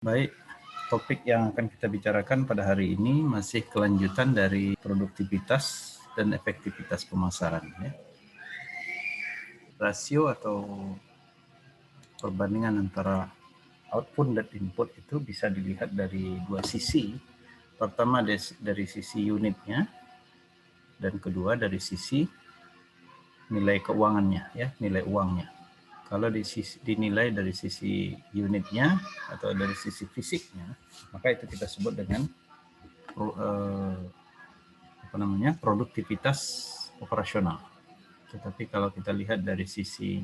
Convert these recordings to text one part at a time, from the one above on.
Baik, topik yang akan kita bicarakan pada hari ini masih kelanjutan dari produktivitas dan efektivitas pemasaran. Ya. Rasio atau perbandingan antara output dan input itu bisa dilihat dari dua sisi. Pertama dari sisi unitnya, dan kedua dari sisi nilai keuangannya, ya, nilai uangnya. Kalau dinilai dari sisi unitnya atau dari sisi fisiknya, maka itu kita sebut dengan produktivitas operasional. Tetapi kalau kita lihat dari sisi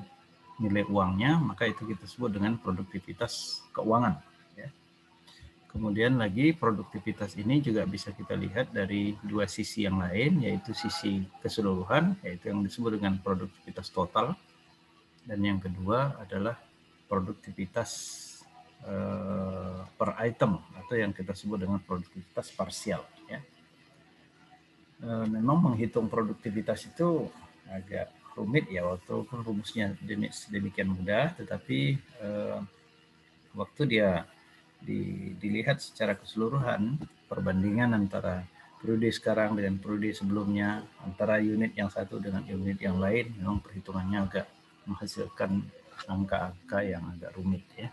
nilai uangnya, maka itu kita sebut dengan produktivitas keuangan. Ya. Kemudian lagi produktivitas ini juga bisa kita lihat dari dua sisi yang lain, yaitu sisi keseluruhan, yaitu yang disebut dengan produktivitas total, dan yang kedua adalah produktivitas per item atau yang kita sebut dengan produktivitas parsial. Ya. Memang menghitung produktivitas itu agak rumit ya, walaupun rumusnya demikian mudah, tetapi waktu dia dilihat secara keseluruhan, perbandingan antara periode sekarang dengan periode sebelumnya, antara unit yang satu dengan unit yang lain, memang perhitungannya agak menghasilkan angka-angka yang agak rumit ya.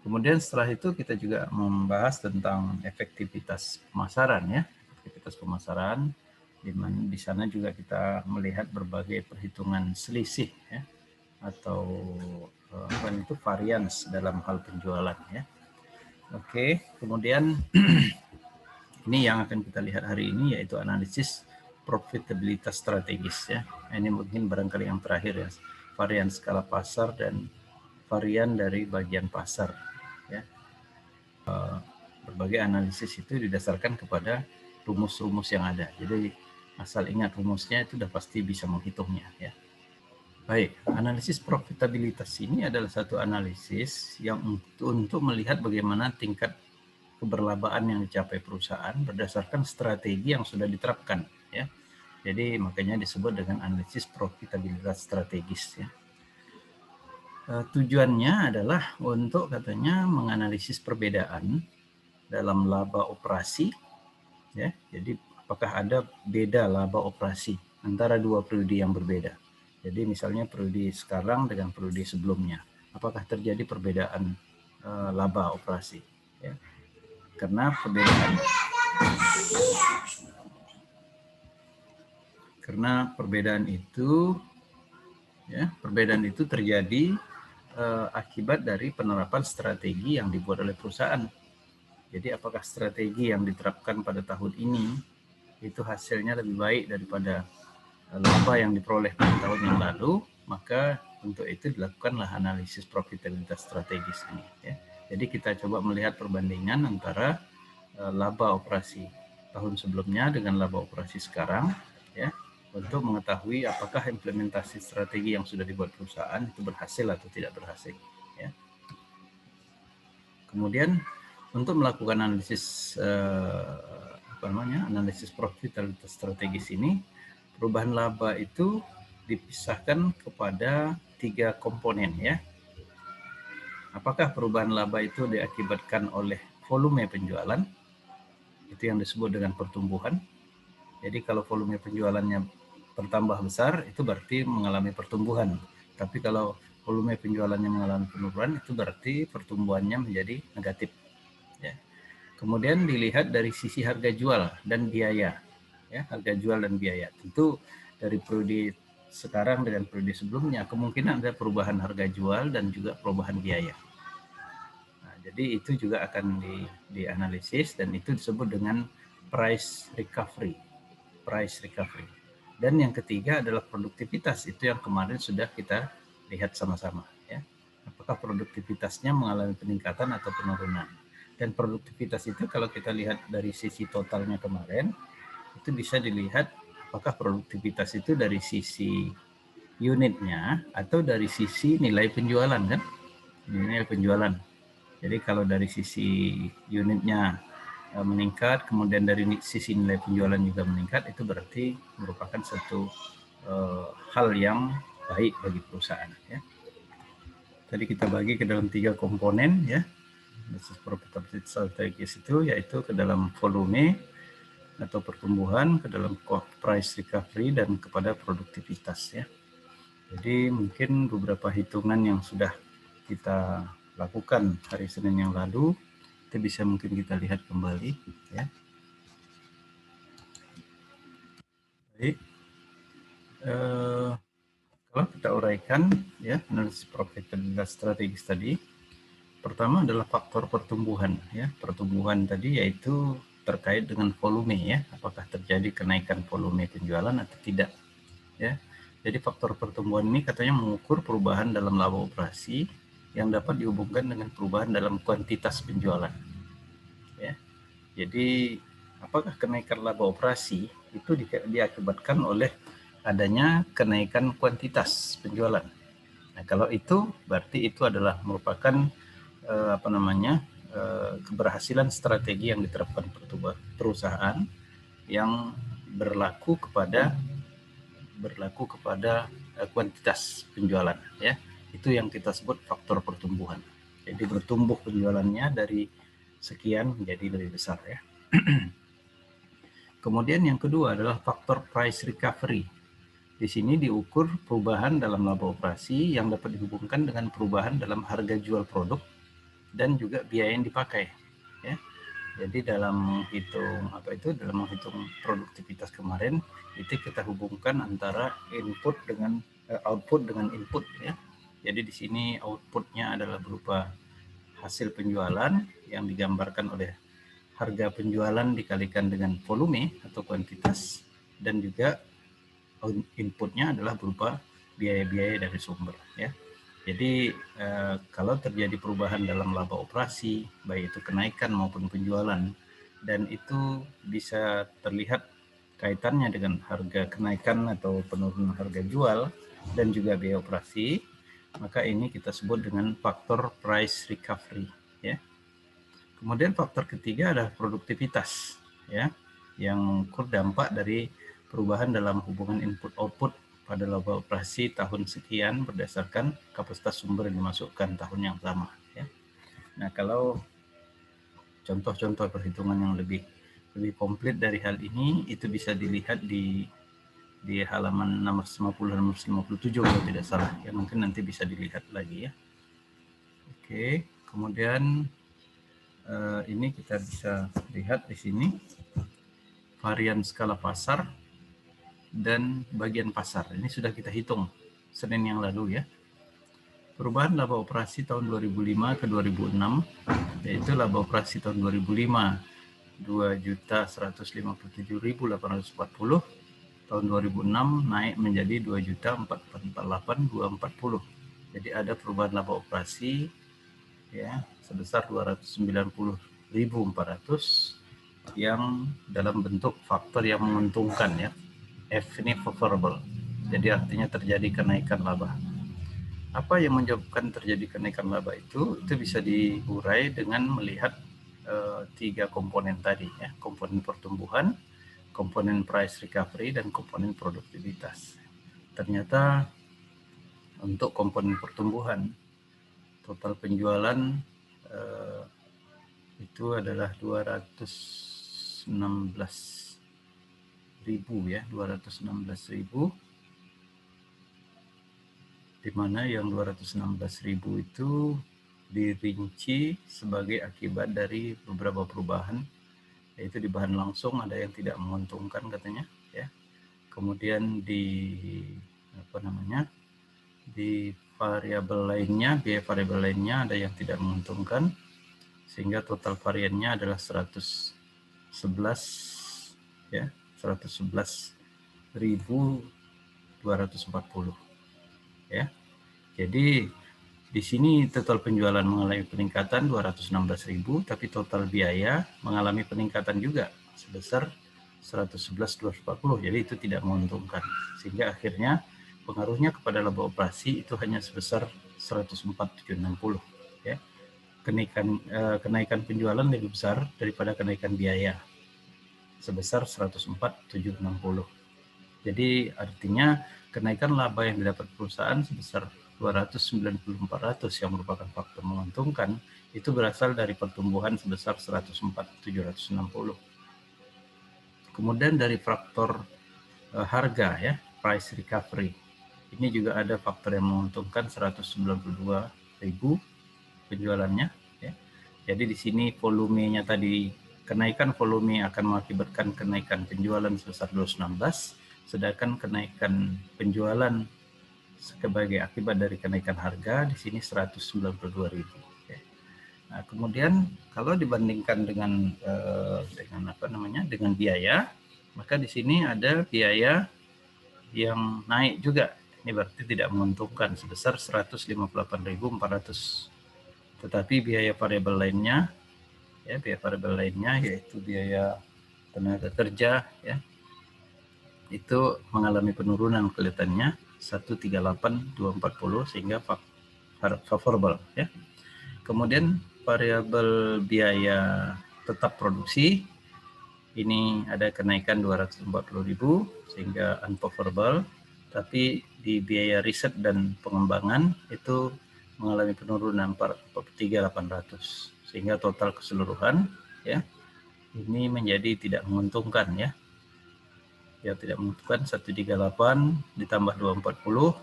Kemudian setelah itu kita juga membahas tentang efektivitas pemasaran ya, efektivitas pemasaran, di mana di sana juga kita melihat berbagai perhitungan selisih ya, atau itu varians dalam hal penjualan ya. Oke, kemudian ini yang akan kita lihat hari ini yaitu analisis profitabilitas strategis ya. Ini mungkin barangkali yang terakhir ya, varian skala pasar dan varian dari bagian pasar ya. Berbagai analisis itu didasarkan kepada rumus-rumus yang ada. Jadi asal ingat rumusnya itu sudah pasti bisa menghitungnya ya. Baik, analisis profitabilitas ini adalah satu analisis yang untuk melihat bagaimana tingkat keberlabaan yang dicapai perusahaan berdasarkan strategi yang sudah diterapkan ya. Jadi makanya disebut dengan analisis profitabilitas strategis ya. Tujuannya adalah untuk katanya menganalisis perbedaan dalam laba operasi ya. Jadi apakah ada beda laba operasi antara dua periode yang berbeda. Jadi misalnya periode sekarang dengan periode sebelumnya, apakah terjadi perbedaan laba operasi ya. Karena perbedaan itu ya, perbedaan itu terjadi akibat dari penerapan strategi yang dibuat oleh perusahaan. Jadi apakah strategi yang diterapkan pada tahun ini itu hasilnya lebih baik daripada laba yang diperoleh pada tahun yang lalu, maka untuk itu dilakukanlah analisis profitabilitas strategis ini ya. Jadi kita coba melihat perbandingan antara laba operasi tahun sebelumnya dengan laba operasi sekarang ya, untuk mengetahui apakah implementasi strategi yang sudah dibuat perusahaan itu berhasil atau tidak berhasil ya. Kemudian untuk melakukan analisis analisis profitabilitas strategis ini, perubahan laba itu dipisahkan kepada 3 komponen ya. Apakah perubahan laba itu diakibatkan oleh volume penjualan? Itu yang disebut dengan pertumbuhan. Jadi kalau volume penjualannya bertambah besar, itu berarti mengalami pertumbuhan. Tapi kalau volume penjualannya mengalami penurunan, itu berarti pertumbuhannya menjadi negatif. Ya. Kemudian dilihat dari sisi harga jual dan biaya. Ya, harga jual dan biaya. Tentu dari periode sekarang dengan periode sebelumnya, kemungkinan ada perubahan harga jual dan juga perubahan biaya. Nah, jadi itu juga akan dianalisis dan itu disebut dengan price recovery. Price recovery. Dan yang ketiga adalah produktivitas, itu yang kemarin sudah kita lihat sama-sama ya. Apakah produktivitasnya mengalami peningkatan atau penurunan. Dan produktivitas itu kalau kita lihat dari sisi totalnya kemarin, itu bisa dilihat apakah produktivitas itu dari sisi unitnya atau dari sisi nilai penjualan kan. Nilai penjualan. Jadi kalau dari sisi unitnya meningkat, kemudian dari sisi nilai penjualan juga meningkat, itu berarti merupakan satu hal yang baik bagi perusahaan ya. Tadi kita bagi ke dalam 3 komponen ya. Business profitability strategis itu yaitu ke dalam volume atau pertumbuhan, ke dalam price recovery, dan kepada produktivitas ya. Jadi mungkin beberapa hitungan yang sudah kita lakukan hari Senin yang lalu itu bisa mungkin kita lihat kembali ya. Baik, kalau kita uraikan ya analisis profitabilitas strategis tadi, pertama adalah faktor pertumbuhan ya. Pertumbuhan tadi yaitu terkait dengan volume ya, apakah terjadi kenaikan volume penjualan atau tidak ya. Jadi faktor pertumbuhan ini katanya mengukur perubahan dalam laba operasi yang dapat dihubungkan dengan perubahan dalam kuantitas penjualan ya. Jadi apakah kenaikan laba operasi itu diakibatkan oleh adanya kenaikan kuantitas penjualan. Nah, kalau itu berarti itu adalah merupakan keberhasilan strategi yang diterapkan perusahaan yang berlaku kepada kuantitas penjualan ya. Itu yang kita sebut faktor pertumbuhan. Jadi bertumbuh penjualannya dari sekian menjadi lebih besar ya. Kemudian yang kedua adalah faktor price recovery. Di sini diukur perubahan dalam laba operasi yang dapat dihubungkan dengan perubahan dalam harga jual produk dan juga biaya yang dipakai ya. Jadi dalam menghitung produktivitas kemarin itu kita hubungkan antara output dengan input ya. Jadi di sini outputnya adalah berupa hasil penjualan yang digambarkan oleh harga penjualan dikalikan dengan volume atau kuantitas, dan juga inputnya adalah berupa biaya-biaya dari sumber ya. Jadi kalau terjadi perubahan dalam laba operasi, baik itu kenaikan maupun penjualan, dan itu bisa terlihat kaitannya dengan harga kenaikan atau penurunan harga jual dan juga biaya operasi, maka ini kita sebut dengan faktor price recovery ya. Kemudian faktor ketiga adalah produktivitas ya, yang mengukur dampak dari perubahan dalam hubungan input output pada laba operasi tahun sekian berdasarkan kapasitas sumber yang dimasukkan tahun yang sama ya. Nah, kalau contoh-contoh perhitungan yang lebih komplit dari hal ini itu bisa dilihat di halaman 650 dan 657 kalau tidak salah ya, mungkin nanti bisa dilihat lagi ya. Oke, kemudian ini kita bisa lihat di sini varian skala pasar dan bagian pasar. Ini sudah kita hitung Senin yang lalu ya. Perubahan laba operasi tahun 2005 ke 2006, yaitu laba operasi tahun 2005 2.157.840, tahun 2006 naik menjadi 2.448.240. Jadi ada perubahan laba operasi ya sebesar 290.400 yang dalam bentuk faktor yang menguntungkan ya. F ini favorable. Jadi artinya terjadi kenaikan laba. Apa yang menyebabkan terjadi kenaikan laba itu bisa diurai dengan melihat tiga komponen tadi ya, komponen pertumbuhan, komponen price recovery, dan komponen produktivitas. Ternyata untuk komponen pertumbuhan total penjualan itu adalah 216.000 ya, 216.000, di mana yang 216.000 itu dirinci sebagai akibat dari beberapa perubahan, yaitu di bahan langsung ada yang tidak menguntungkan katanya ya. Kemudian di variabel lainnya, biaya variabel lainnya ada yang tidak menguntungkan, sehingga total variannya adalah 111 ya, 111.240 ya. Jadi di sini total penjualan mengalami peningkatan 216.000, tapi total biaya mengalami peningkatan juga sebesar 111.240. Jadi itu tidak menguntungkan, sehingga akhirnya pengaruhnya kepada laba operasi itu hanya sebesar 104.760 ya. Kenaikan penjualan lebih besar daripada kenaikan biaya sebesar 104.760. Jadi artinya kenaikan laba yang didapat perusahaan sebesar 290.400 yang merupakan faktor menguntungkan itu berasal dari pertumbuhan sebesar 104.760. Kemudian dari faktor harga ya, price recovery. Ini juga ada faktor yang menguntungkan 192.000 penjualannya ya. Jadi di sini volumenya tadi, kenaikan volume akan mengakibatkan kenaikan penjualan sebesar 216, sedangkan kenaikan penjualan sebagai akibat dari kenaikan harga di sini 192.000 ya. Nah, kemudian kalau dibandingkan dengan dengan biaya, maka di sini ada biaya yang naik juga. Ini berarti tidak menguntungkan sebesar 158.400. Tetapi biaya variabel lainnya ya, biaya variabel lainnya yaitu biaya tenaga kerja ya, itu mengalami penurunan kelihatannya 138.240 sehingga favorable ya. Kemudian variabel biaya tetap produksi ini ada kenaikan 240.000 sehingga unfavorable, tapi di biaya riset dan pengembangan itu mengalami penurunan 3.800 sehingga total keseluruhan ya ini menjadi tidak menguntungkan ya. Yang tidak menguntungkan 138 ditambah 240,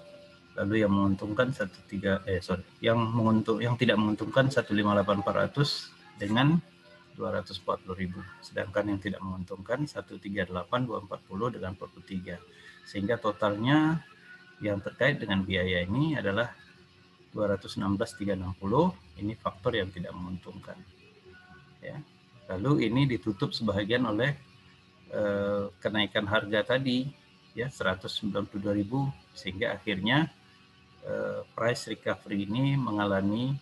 lalu yang menguntungkan yang tidak menguntungkan 158.400 dengan 240.000, sedangkan yang tidak menguntungkan 138.240 dengan 43, sehingga totalnya yang terkait dengan biaya ini adalah 216.360. Ini faktor yang tidak menguntungkan ya. Lalu ini ditutup sebagian oleh kenaikan harga tadi ya 192.000, sehingga akhirnya price recovery ini mengalami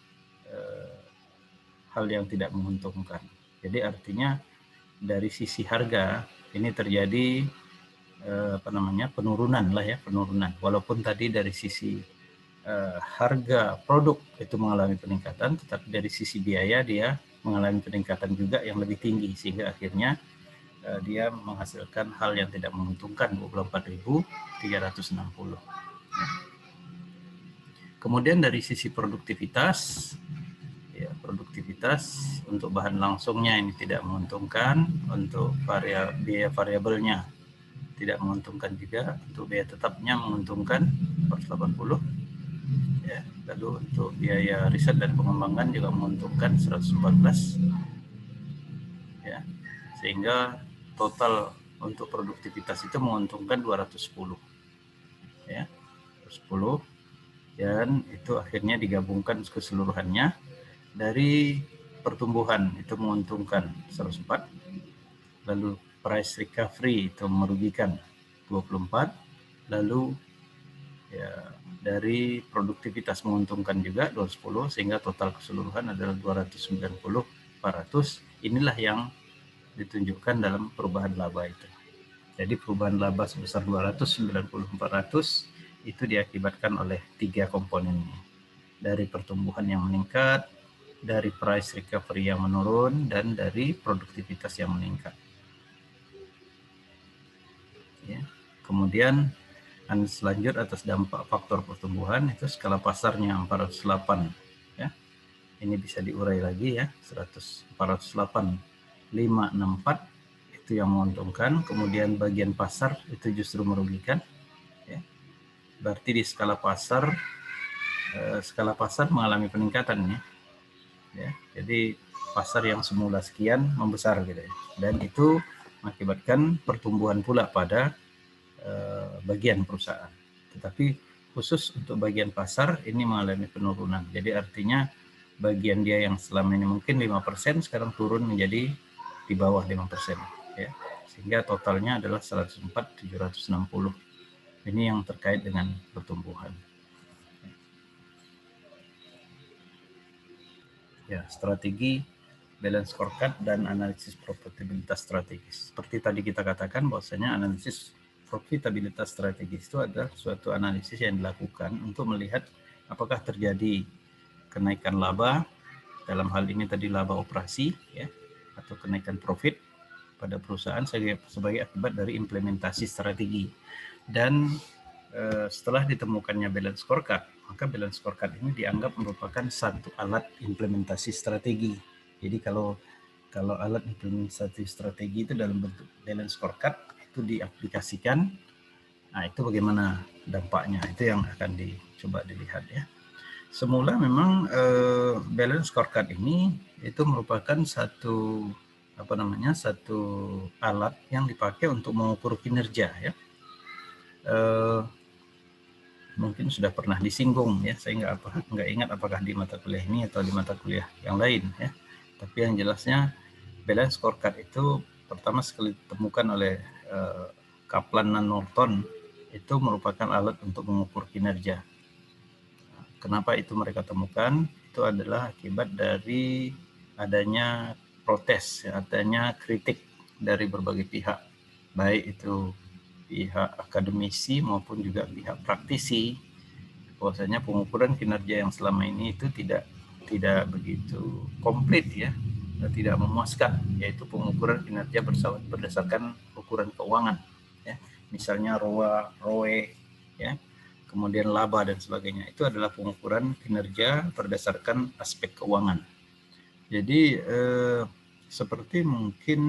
hal yang tidak menguntungkan. Jadi artinya dari sisi harga ini terjadi penurunan lah ya, penurunan. Walaupun tadi dari sisi harga produk itu mengalami peningkatan, tetapi dari sisi biaya dia mengalami peningkatan juga yang lebih tinggi, sehingga akhirnya dia menghasilkan hal yang tidak menguntungkan 24.360. Kemudian dari sisi produktivitas, ya, produktivitas untuk bahan langsungnya ini tidak menguntungkan, untuk biaya variabelnya tidak menguntungkan juga, untuk biaya tetapnya menguntungkan 480 ya. Lalu untuk biaya riset dan pengembangan juga menguntungkan 114 ya, sehingga total untuk produktivitas itu menguntungkan 210 ya, 210, dan itu akhirnya digabungkan keseluruhannya dari pertumbuhan itu menguntungkan 104, lalu price recovery itu merugikan 24, lalu ya dari produktivitas menguntungkan juga 210, sehingga total keseluruhan adalah 290.400. Inilah yang ditunjukkan dalam perubahan laba itu. Jadi perubahan laba sebesar 290.400 itu diakibatkan oleh 3 komponen ini. Dari pertumbuhan yang meningkat, dari price recovery yang menurun, dan dari produktivitas yang meningkat. Ya. Kemudian selanjut atas dampak faktor pertumbuhan itu skala pasarnya 408 ya. Ini bisa diurai lagi ya, 408.564 itu yang menguntungkan, kemudian bagian pasar itu justru merugikan ya. Berarti di skala pasar mengalami peningkatan ya. Jadi pasar yang semula sekian membesar gitu ya. Dan itu mengakibatkan pertumbuhan pula pada bagian perusahaan. Tetapi khusus untuk bagian pasar ini mengalami penurunan. Jadi artinya bagian dia yang selama ini mungkin 5% sekarang turun menjadi di bawah 5% ya. Sehingga totalnya adalah 104.760. Ini yang terkait dengan pertumbuhan. Ya, strategi balance scorecard dan analisis profitabilitas strategis. Seperti tadi kita katakan bahwasanya analisis profitabilitas strategis itu adalah suatu analisis yang dilakukan untuk melihat apakah terjadi kenaikan laba, dalam hal ini tadi laba operasi ya, atau kenaikan profit pada perusahaan sebagai akibat dari implementasi strategi. Dan setelah ditemukannya balance scorecard, maka balance scorecard ini dianggap merupakan satu alat implementasi strategi. Jadi kalau alat implementasi strategi itu dalam bentuk balance scorecard itu diaplikasikan, nah itu bagaimana dampaknya, itu yang akan dicoba dilihat ya. Semula memang balance scorecard ini itu merupakan satu satu alat yang dipakai untuk mengukur kinerja ya. Mungkin sudah pernah disinggung ya, saya nggak ingat apakah di mata kuliah ini atau di mata kuliah yang lain ya. Tapi yang jelasnya balance scorecard itu pertama sekali ditemukan oleh Kaplan dan Norton, itu merupakan alat untuk mengukur kinerja. Kenapa itu mereka temukan? Itu adalah akibat dari adanya protes, adanya kritik dari berbagai pihak, baik itu pihak akademisi maupun juga pihak praktisi, bahwasanya pengukuran kinerja yang selama ini itu tidak begitu komplit ya, tidak memuaskan, yaitu pengukuran kinerja berdasarkan ukuran keuangan ya, misalnya ROE ya, kemudian laba dan sebagainya, itu adalah pengukuran kinerja berdasarkan aspek keuangan. Jadi seperti mungkin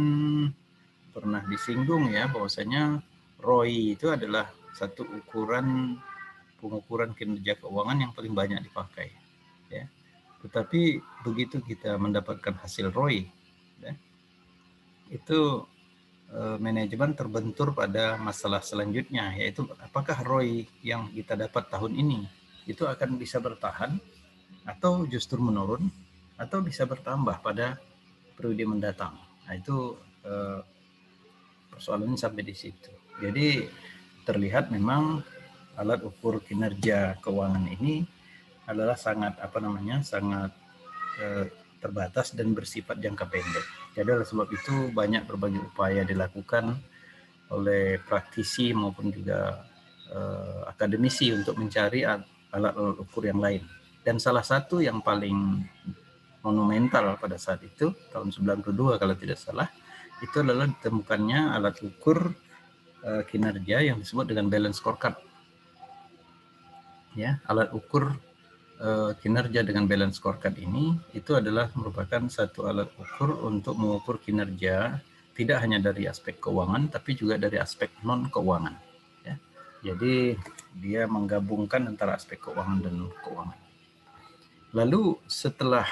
pernah disinggung ya, bahwasanya ROI itu adalah satu pengukuran kinerja keuangan yang paling banyak dipakai ya. Tetapi begitu kita mendapatkan hasil ROI ya, itu manajemen terbentur pada masalah selanjutnya, yaitu apakah ROI yang kita dapat tahun ini itu akan bisa bertahan atau justru menurun atau bisa bertambah pada periode mendatang. Nah itu persoalannya sampai di situ. Jadi terlihat memang alat ukur kinerja keuangan ini adalah sangat sangat terbatas dan bersifat jangka pendek. Jadi oleh sebab itu banyak berbagai upaya dilakukan oleh praktisi maupun juga akademisi untuk mencari alat-alat ukur yang lain. Dan salah satu yang paling monumental pada saat itu tahun 92 kalau tidak salah, itu adalah ditemukannya alat ukur kinerja yang disebut dengan balance scorecard. Ya, alat ukur kinerja dengan balance scorecard ini itu adalah merupakan satu alat ukur untuk mengukur kinerja tidak hanya dari aspek keuangan tapi juga dari aspek non keuangan ya. Jadi dia menggabungkan antara aspek keuangan dan non keuangan. Lalu setelah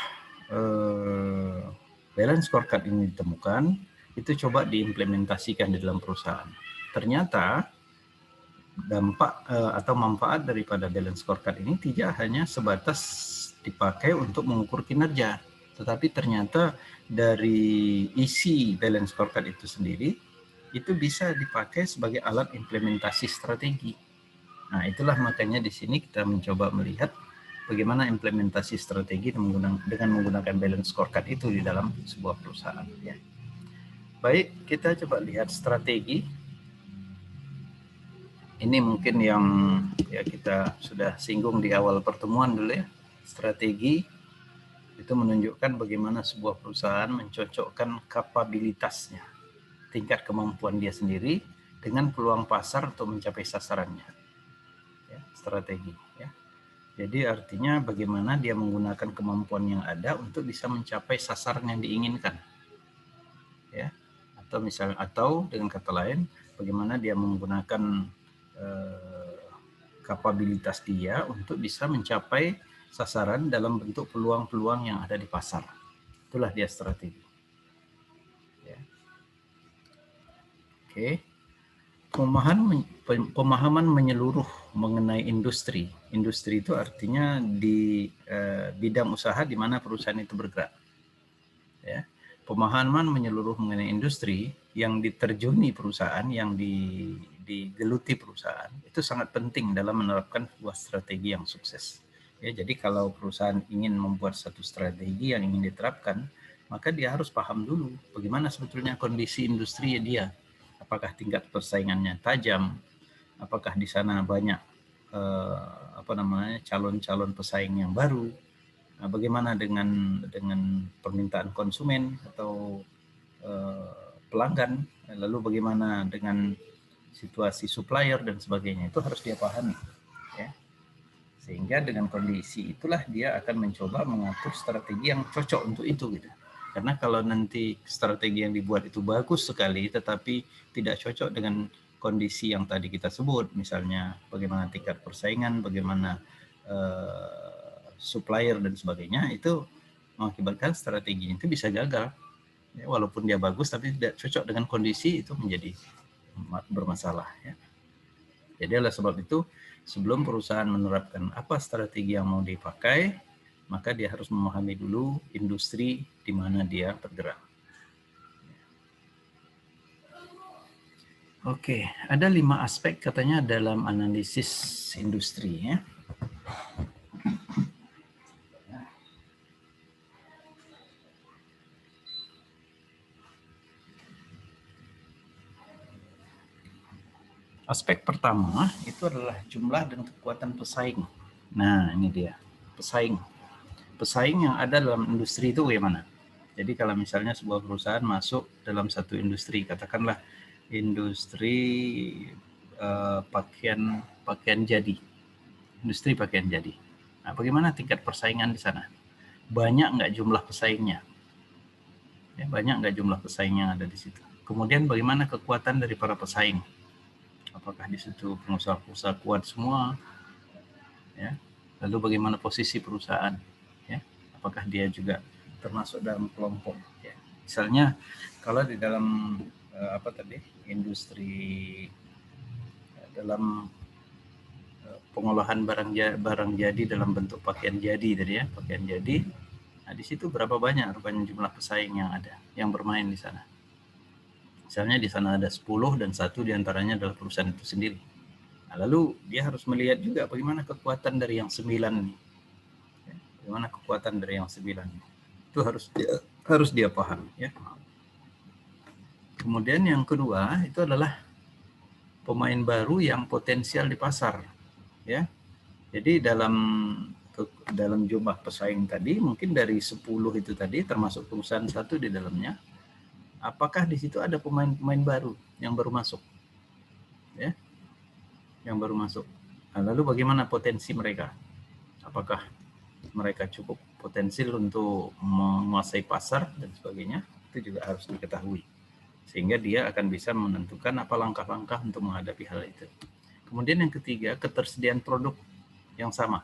balance scorecard ini ditemukan, itu coba diimplementasikan di dalam perusahaan. Ternyata dampak atau manfaat daripada balance scorecard ini tidak hanya sebatas dipakai untuk mengukur kinerja, tetapi ternyata dari isi balance scorecard itu sendiri itu bisa dipakai sebagai alat implementasi strategi. Nah, itulah makanya di sini kita mencoba melihat bagaimana implementasi strategi dengan menggunakan balance scorecard itu di dalam sebuah perusahaan ya. Baik, kita coba lihat strategi. Ini mungkin yang ya kita sudah singgung di awal pertemuan dulu ya. Strategi itu menunjukkan bagaimana sebuah perusahaan mencocokkan kapabilitasnya, tingkat kemampuan dia sendiri dengan peluang pasar untuk mencapai sasarannya. Ya, strategi ya. Jadi artinya bagaimana dia menggunakan kemampuan yang ada untuk bisa mencapai sasaran yang diinginkan. Ya. Atau dengan kata lain, bagaimana dia menggunakan kapabilitas dia untuk bisa mencapai sasaran dalam bentuk peluang-peluang yang ada di pasar. Itulah dia strategi. Ya. Oke. Pemahaman menyeluruh mengenai industri. Industri itu artinya di bidang usaha di mana perusahaan itu bergerak. Ya. Pemahaman menyeluruh mengenai industri yang diterjuni perusahaan, yang digeluti perusahaan, itu sangat penting dalam menerapkan sebuah strategi yang sukses. Ya, jadi kalau perusahaan ingin membuat satu strategi yang ingin diterapkan, maka dia harus paham dulu bagaimana sebetulnya kondisi industri dia. Apakah tingkat persaingannya tajam? Apakah di sana banyak calon-calon pesaing yang baru? Nah, bagaimana dengan permintaan konsumen atau pelanggan? Lalu bagaimana dengan situasi supplier dan sebagainya, itu harus dia pahami, ya. Sehingga dengan kondisi itulah dia akan mencoba mengatur strategi yang cocok untuk itu gitu. Karena kalau nanti strategi yang dibuat itu bagus sekali tetapi tidak cocok dengan kondisi yang tadi kita sebut, misalnya bagaimana tingkat persaingan, bagaimana supplier dan sebagainya, itu mengakibatkan strategi itu bisa gagal. Ya, walaupun dia bagus tapi tidak cocok dengan kondisi, itu menjadi bermasalah, ya. Jadi oleh sebab itu, sebelum perusahaan menerapkan apa strategi yang mau dipakai, maka dia harus memahami dulu industri di mana dia bergerak. Oke, ada 5 aspek katanya dalam analisis industri, ya. Aspek pertama itu adalah jumlah dan kekuatan pesaing. Nah, ini dia, pesaing. Pesaing yang ada dalam industri itu bagaimana? Jadi kalau misalnya sebuah perusahaan masuk dalam satu industri, katakanlah industri pakaian jadi, industri pakaian jadi. Nah, bagaimana tingkat persaingan di sana? Banyak nggak jumlah pesaingnya? Ya, banyak nggak jumlah pesaing yang ada di situ? Kemudian bagaimana kekuatan dari para pesaing? Apakah di situ pengusaha-pengusaha kuat semua? Ya. Lalu bagaimana posisi perusahaan? Ya. Apakah dia juga termasuk dalam kelompok? Ya. Misalnya kalau di dalam industri dalam pengolahan barang jadi dalam bentuk pakaian jadi tadi, ya, pakaian jadi. Nah, di situ berapa banyak rupanya jumlah pesaing yang ada, yang bermain di sana. Misalnya di sana ada 10 dan satu diantaranya adalah perusahaan itu sendiri. Nah, lalu dia harus melihat juga bagaimana kekuatan dari yang 9 nih. Ya, bagaimana kekuatan dari yang 9. Itu harus dia paham, ya. Kemudian yang kedua itu adalah pemain baru yang potensial di pasar, ya. Jadi dalam jumlah pesaing tadi, mungkin dari 10 itu tadi termasuk perusahaan satu di dalamnya, apakah di situ ada pemain-pemain baru yang baru masuk, ya, yang baru masuk. Nah, lalu bagaimana potensi mereka? Apakah mereka cukup potensial untuk menguasai pasar dan sebagainya? Itu juga harus diketahui, sehingga dia akan bisa menentukan apa langkah-langkah untuk menghadapi hal itu. Kemudian yang ketiga, ketersediaan produk yang sama.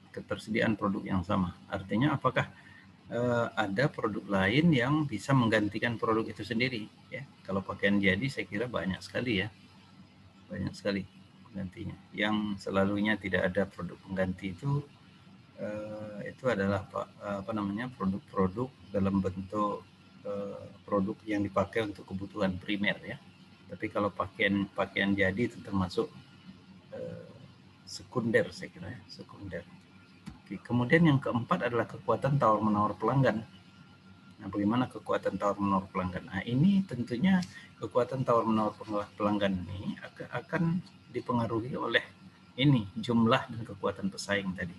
Ketersediaan produk yang sama. Artinya apakah ada produk lain yang bisa menggantikan produk itu sendiri, ya. Kalau pakaian jadi saya kira banyak sekali, ya. Banyak sekali penggantinya. Yang selalunya tidak ada produk pengganti itu adalah produk-produk dalam bentuk produk yang dipakai untuk kebutuhan primer, ya. Tapi kalau pakaian jadi itu termasuk sekunder, saya kira, ya, sekunder. Oke. Kemudian yang keempat adalah kekuatan tawar-menawar pelanggan. Nah, bagaimana kekuatan tawar-menawar pelanggan? Nah, ini tentunya kekuatan tawar-menawar pelanggan ini akan dipengaruhi oleh ini, jumlah dan kekuatan pesaing tadi.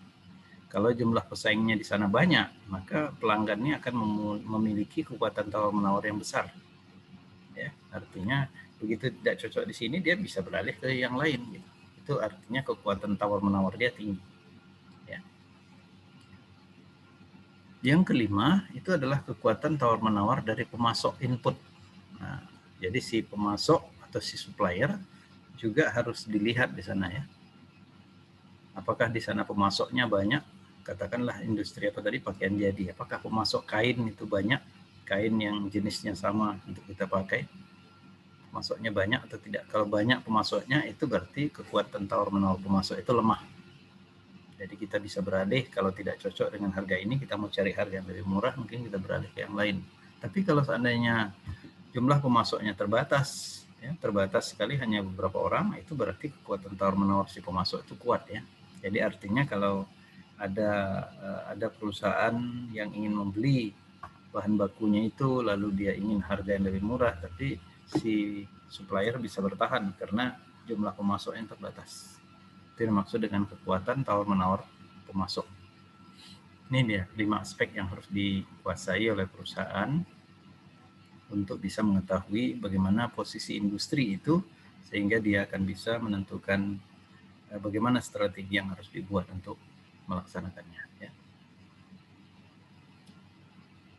Kalau jumlah pesaingnya di sana banyak, maka pelanggannya akan memiliki kekuatan tawar-menawar yang besar. Ya, artinya begitu tidak cocok di sini, dia bisa beralih ke yang lain. Gitu. Itu artinya kekuatan tawar-menawar dia tinggi. Ya. Yang kelima itu adalah kekuatan tawar-menawar dari pemasok input. Nah, jadi si pemasok atau si supplier juga harus dilihat di sana, ya. Apakah di sana pemasoknya banyak? Katakanlah industri pakaian jadi. Apakah pemasok kain itu banyak? Kain yang jenisnya sama untuk kita pakai? Pemasoknya banyak atau tidak? Kalau banyak pemasoknya, itu berarti kekuatan tawar-menawar pemasok itu lemah. Jadi kita bisa beralih, kalau tidak cocok dengan harga ini, kita mau cari harga yang lebih murah, mungkin kita beralih ke yang lain. Tapi kalau seandainya jumlah pemasoknya terbatas, ya, terbatas sekali, hanya beberapa orang, itu berarti kekuatan tawar-menawar si pemasok itu kuat, ya. Jadi artinya kalau ada perusahaan yang ingin membeli bahan bakunya itu, lalu dia ingin harga yang lebih murah, tapi si supplier bisa bertahan karena jumlah pemasok yang terbatas. Itu dimaksud dengan kekuatan tawar-menawar pemasok. Ini dia 5 aspek yang harus dikuasai oleh perusahaan untuk bisa mengetahui bagaimana posisi industri itu, sehingga dia akan bisa menentukan bagaimana strategi yang harus dibuat untuk melaksanakannya. Ya.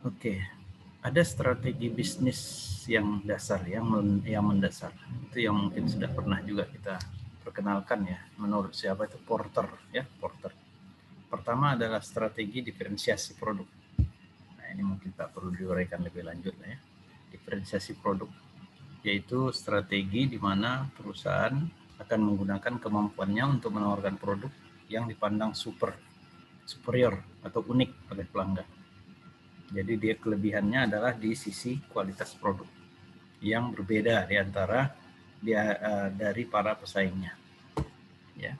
Oke, ada strategi bisnis yang dasar, yang mendasar. Itu yang mungkin sudah pernah juga kita perkenalkan ya. Menurut siapa itu Porter ya, Porter. Pertama adalah strategi diferensiasi produk. Nah, ini mungkin tak perlu diuraikan lebih lanjut lah ya. Diferensiasi produk yaitu strategi di mana perusahaan akan menggunakan kemampuannya untuk menawarkan produk yang dipandang superior atau unik oleh pelanggan. Jadi dia kelebihannya adalah di sisi kualitas produk yang berbeda di antara dari para pesaingnya. Ya.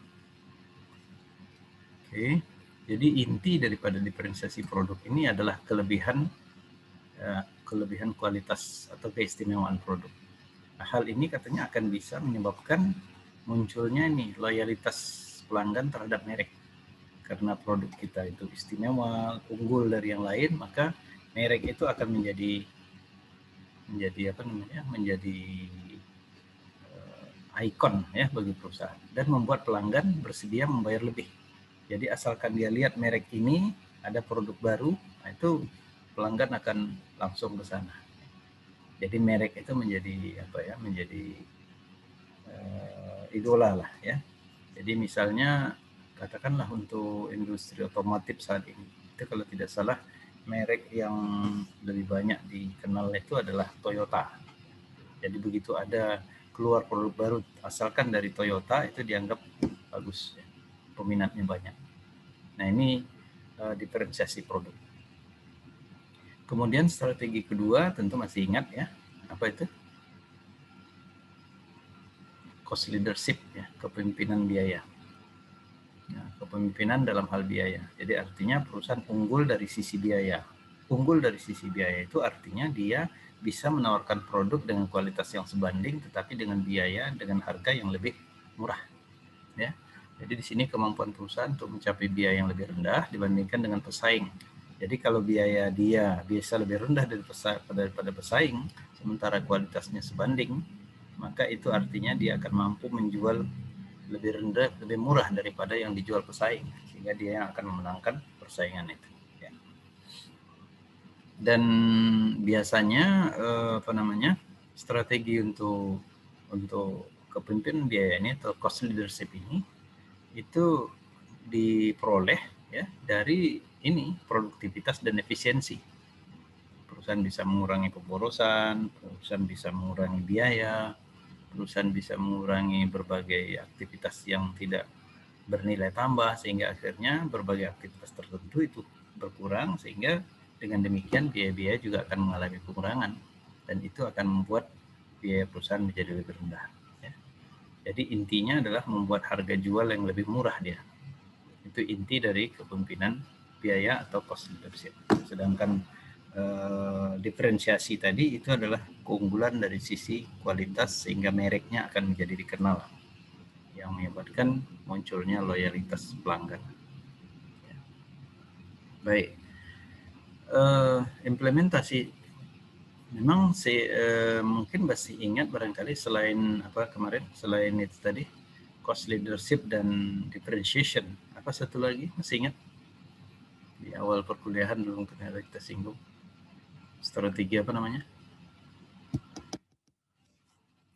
Oke. Jadi inti daripada diferensiasi produk ini adalah kelebihan kualitas atau keistimewaan produk. Nah, hal ini katanya akan bisa menyebabkan munculnya loyalitas pelanggan terhadap merek. Karena produk kita itu istimewa, unggul dari yang lain, maka merek itu akan menjadi ikon ya bagi perusahaan dan membuat pelanggan bersedia membayar lebih. Jadi asalkan dia lihat merek ini ada produk baru, nah itu pelanggan akan langsung ke sana. Jadi merek itu menjadi idola lah ya. Jadi misalnya katakanlah untuk industri otomotif saat ini, itu kalau tidak salah merek yang lebih banyak dikenal itu adalah Toyota. Jadi begitu ada keluar produk baru asalkan dari Toyota itu dianggap bagus, ya. Peminatnya banyak. Nah ini diferensiasi produk. Kemudian strategi kedua tentu masih ingat ya, apa itu? Cost leadership ya, kepemimpinan biaya. Ya, kepemimpinan dalam hal biaya. Jadi artinya perusahaan unggul dari sisi biaya. Unggul dari sisi biaya itu artinya dia bisa menawarkan produk dengan kualitas yang sebanding tetapi dengan biaya dengan harga yang lebih murah. Ya. Jadi di sini kemampuan perusahaan untuk mencapai biaya yang lebih rendah dibandingkan dengan pesaing. Jadi kalau biaya dia biasa lebih rendah daripada pesaing, sementara kualitasnya sebanding, maka itu artinya dia akan mampu menjual lebih rendah, lebih murah daripada yang dijual pesaing, sehingga dia yang akan memenangkan persaingan itu. Ya. Dan biasanya strategi untuk kepemimpinan biaya ini atau cost leadership ini itu diperoleh ya dari produktivitas dan efisiensi. Perusahaan bisa mengurangi pemborosan, perusahaan bisa mengurangi biaya, perusahaan bisa mengurangi berbagai aktivitas yang tidak bernilai tambah, sehingga akhirnya berbagai aktivitas tertentu itu berkurang, sehingga dengan demikian biaya-biaya juga akan mengalami pengurangan dan itu akan membuat biaya perusahaan menjadi lebih rendah. Ya. Jadi intinya adalah membuat harga jual yang lebih murah dia. Itu inti dari kepemimpinan biaya atau cost leadership. Sedangkan diferensiasi tadi itu adalah keunggulan dari sisi kualitas sehingga mereknya akan menjadi dikenal, yang menyebabkan munculnya loyalitas pelanggan. Ya. Baik, implementasi memang mungkin masih ingat barangkali selain selain itu tadi cost leadership dan differentiation, apa satu lagi masih ingat di awal perkuliahan dulu mungkin ada kita singgung, strategi apa namanya,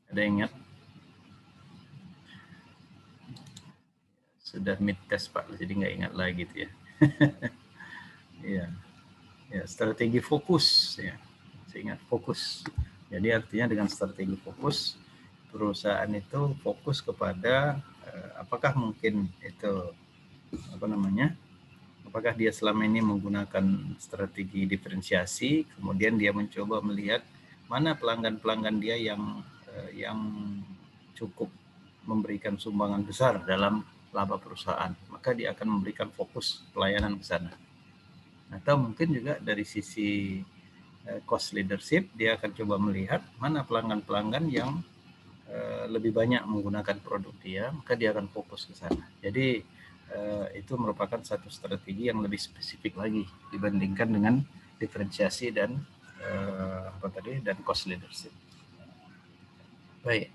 ada yang ingat? Sudah mid test Pak, jadi nggak ingat lagi tuh ya. Iya, ya strategi fokus ya, saya ingat fokus. Jadi artinya dengan strategi fokus perusahaan itu fokus kepada apakah mungkin itu apakah dia selama ini menggunakan strategi diferensiasi, kemudian dia mencoba melihat mana pelanggan-pelanggan dia yang cukup memberikan sumbangan besar dalam laba perusahaan, maka dia akan memberikan fokus pelayanan ke sana. Atau mungkin juga dari sisi cost leadership, dia akan coba melihat mana pelanggan-pelanggan yang lebih banyak menggunakan produk dia, maka dia akan fokus ke sana. Jadi itu merupakan satu strategi yang lebih spesifik lagi dibandingkan dengan diferensiasi dan dan cost leadership. Baik,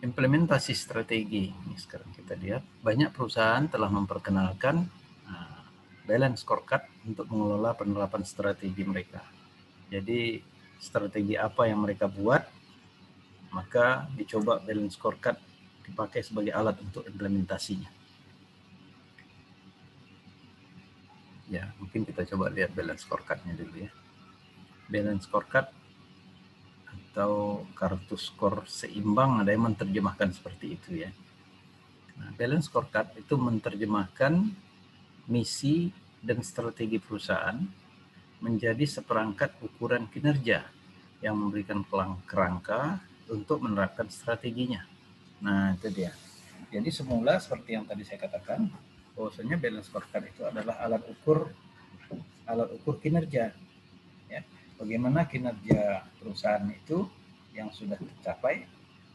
implementasi strategi. Ini sekarang kita lihat banyak perusahaan telah memperkenalkan balance scorecard untuk mengelola penerapan strategi mereka. Jadi strategi apa yang mereka buat, maka dicoba balance scorecard dipakai sebagai alat untuk implementasinya. Ya, mungkin kita coba lihat balance scorecard-nya dulu ya. Balance scorecard atau kartu skor seimbang, ada yang menerjemahkan seperti itu ya. Nah, balance scorecard itu menerjemahkan misi dan strategi perusahaan menjadi seperangkat ukuran kinerja yang memberikan kerangka untuk menerapkan strateginya. Nah, itu dia. Jadi semula seperti yang tadi saya katakan, bahwasanya balance scorecard itu adalah alat ukur kinerja. Ya, bagaimana kinerja perusahaan itu yang sudah tercapai.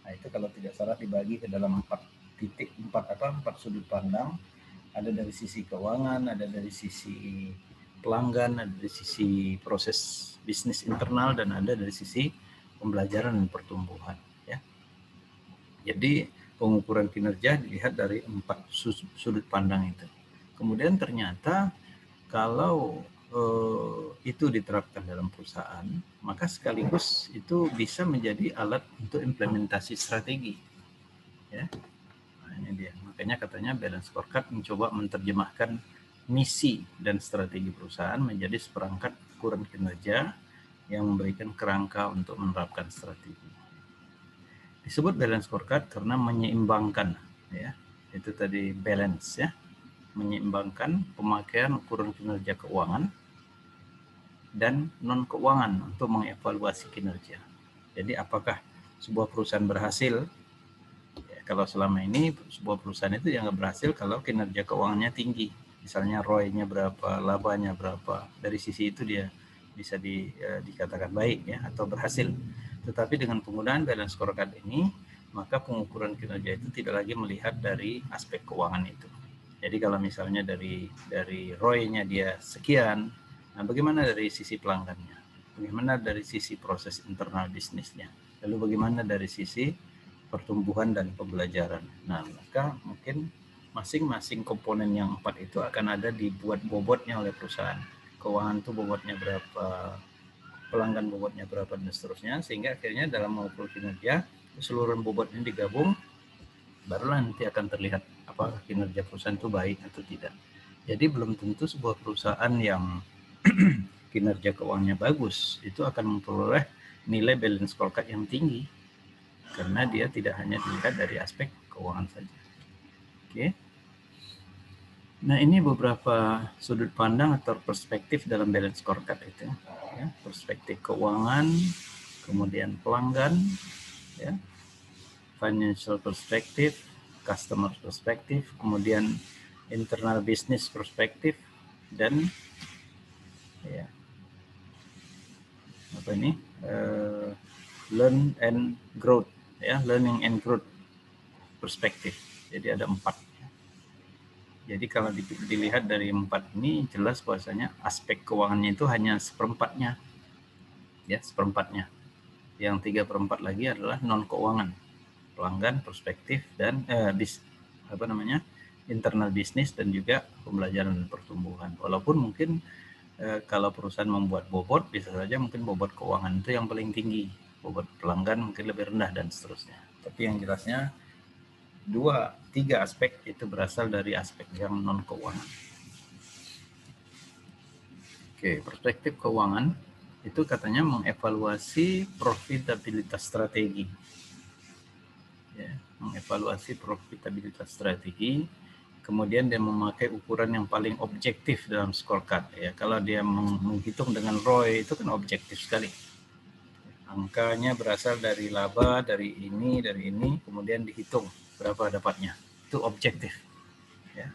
Nah, itu kalau tidak salah dibagi ke dalam empat sudut pandang. Ada dari sisi keuangan, ada dari sisi pelanggan, ada dari sisi proses bisnis internal, dan ada dari sisi pembelajaran dan pertumbuhan. Ya. Jadi pengukuran kinerja dilihat dari 4 sudut pandang itu. Kemudian ternyata kalau itu diterapkan dalam perusahaan, maka sekaligus itu bisa menjadi alat untuk implementasi strategi. Ya. Nah, ini dia. Makanya katanya balance scorecard mencoba menerjemahkan misi dan strategi perusahaan menjadi seperangkat ukuran kinerja yang memberikan kerangka untuk menerapkan strategi. Disebut balance scorecard karena menyeimbangkan, ya, itu tadi balance ya, menyeimbangkan pemakaian ukuran kinerja keuangan dan non keuangan untuk mengevaluasi kinerja. Jadi apakah sebuah perusahaan berhasil? Ya, kalau selama ini sebuah perusahaan itu yang berhasil kalau kinerja keuangannya tinggi, misalnya ROI-nya berapa, labanya berapa, dari sisi itu dia bisa dikatakan baik ya atau berhasil. Tetapi dengan penggunaan balance scorecard ini, maka pengukuran kinerja itu tidak lagi melihat dari aspek keuangan itu. Jadi kalau misalnya dari ROI-nya dia sekian, nah bagaimana dari sisi pelanggannya? Bagaimana dari sisi proses internal bisnisnya? Lalu bagaimana dari sisi pertumbuhan dan pembelajaran? Nah, maka mungkin masing-masing komponen yang 4 itu akan ada dibuat bobotnya oleh perusahaan. Keuangan itu bobotnya berapa, pelanggan bobotnya berapa, dan seterusnya, sehingga akhirnya dalam mengukur kinerja seluruh bobot ini digabung, barulah nanti akan terlihat apakah kinerja perusahaan itu baik atau tidak. Jadi belum tentu sebuah perusahaan yang kinerja keuangannya bagus itu akan memperoleh nilai balance scorecard yang tinggi, karena dia tidak hanya dilihat dari aspek keuangan saja. Oke. Nah, ini beberapa sudut pandang atau perspektif dalam balance scorecard itu. Ya, perspektif keuangan, kemudian pelanggan, ya, financial perspective, customer perspective, kemudian internal business perspective, dan ya, apa ini, learn and growth, ya, learning and growth perspektif. Jadi ada 4. Jadi kalau dilihat dari 4 ini jelas bahwasanya aspek keuangannya itu hanya seperempatnya, ya, seperempatnya. Yang 3/4 lagi adalah non keuangan, pelanggan, perspektif, dan internal bisnis, dan juga pembelajaran dan pertumbuhan. Walaupun mungkin kalau perusahaan membuat bobot, bisa saja mungkin bobot keuangan itu yang paling tinggi, bobot pelanggan mungkin lebih rendah, dan seterusnya. Tapi yang jelasnya 2-3 aspek itu berasal dari aspek yang non keuangan. Oke, perspektif keuangan itu katanya mengevaluasi profitabilitas strategi. Ya, mengevaluasi profitabilitas strategi, kemudian dia memakai ukuran yang paling objektif dalam scorecard. Ya, kalau dia menghitung dengan ROI itu kan objektif sekali. Angkanya berasal dari laba, dari ini, kemudian dihitung berapa dapatnya. Itu objektif. Ya.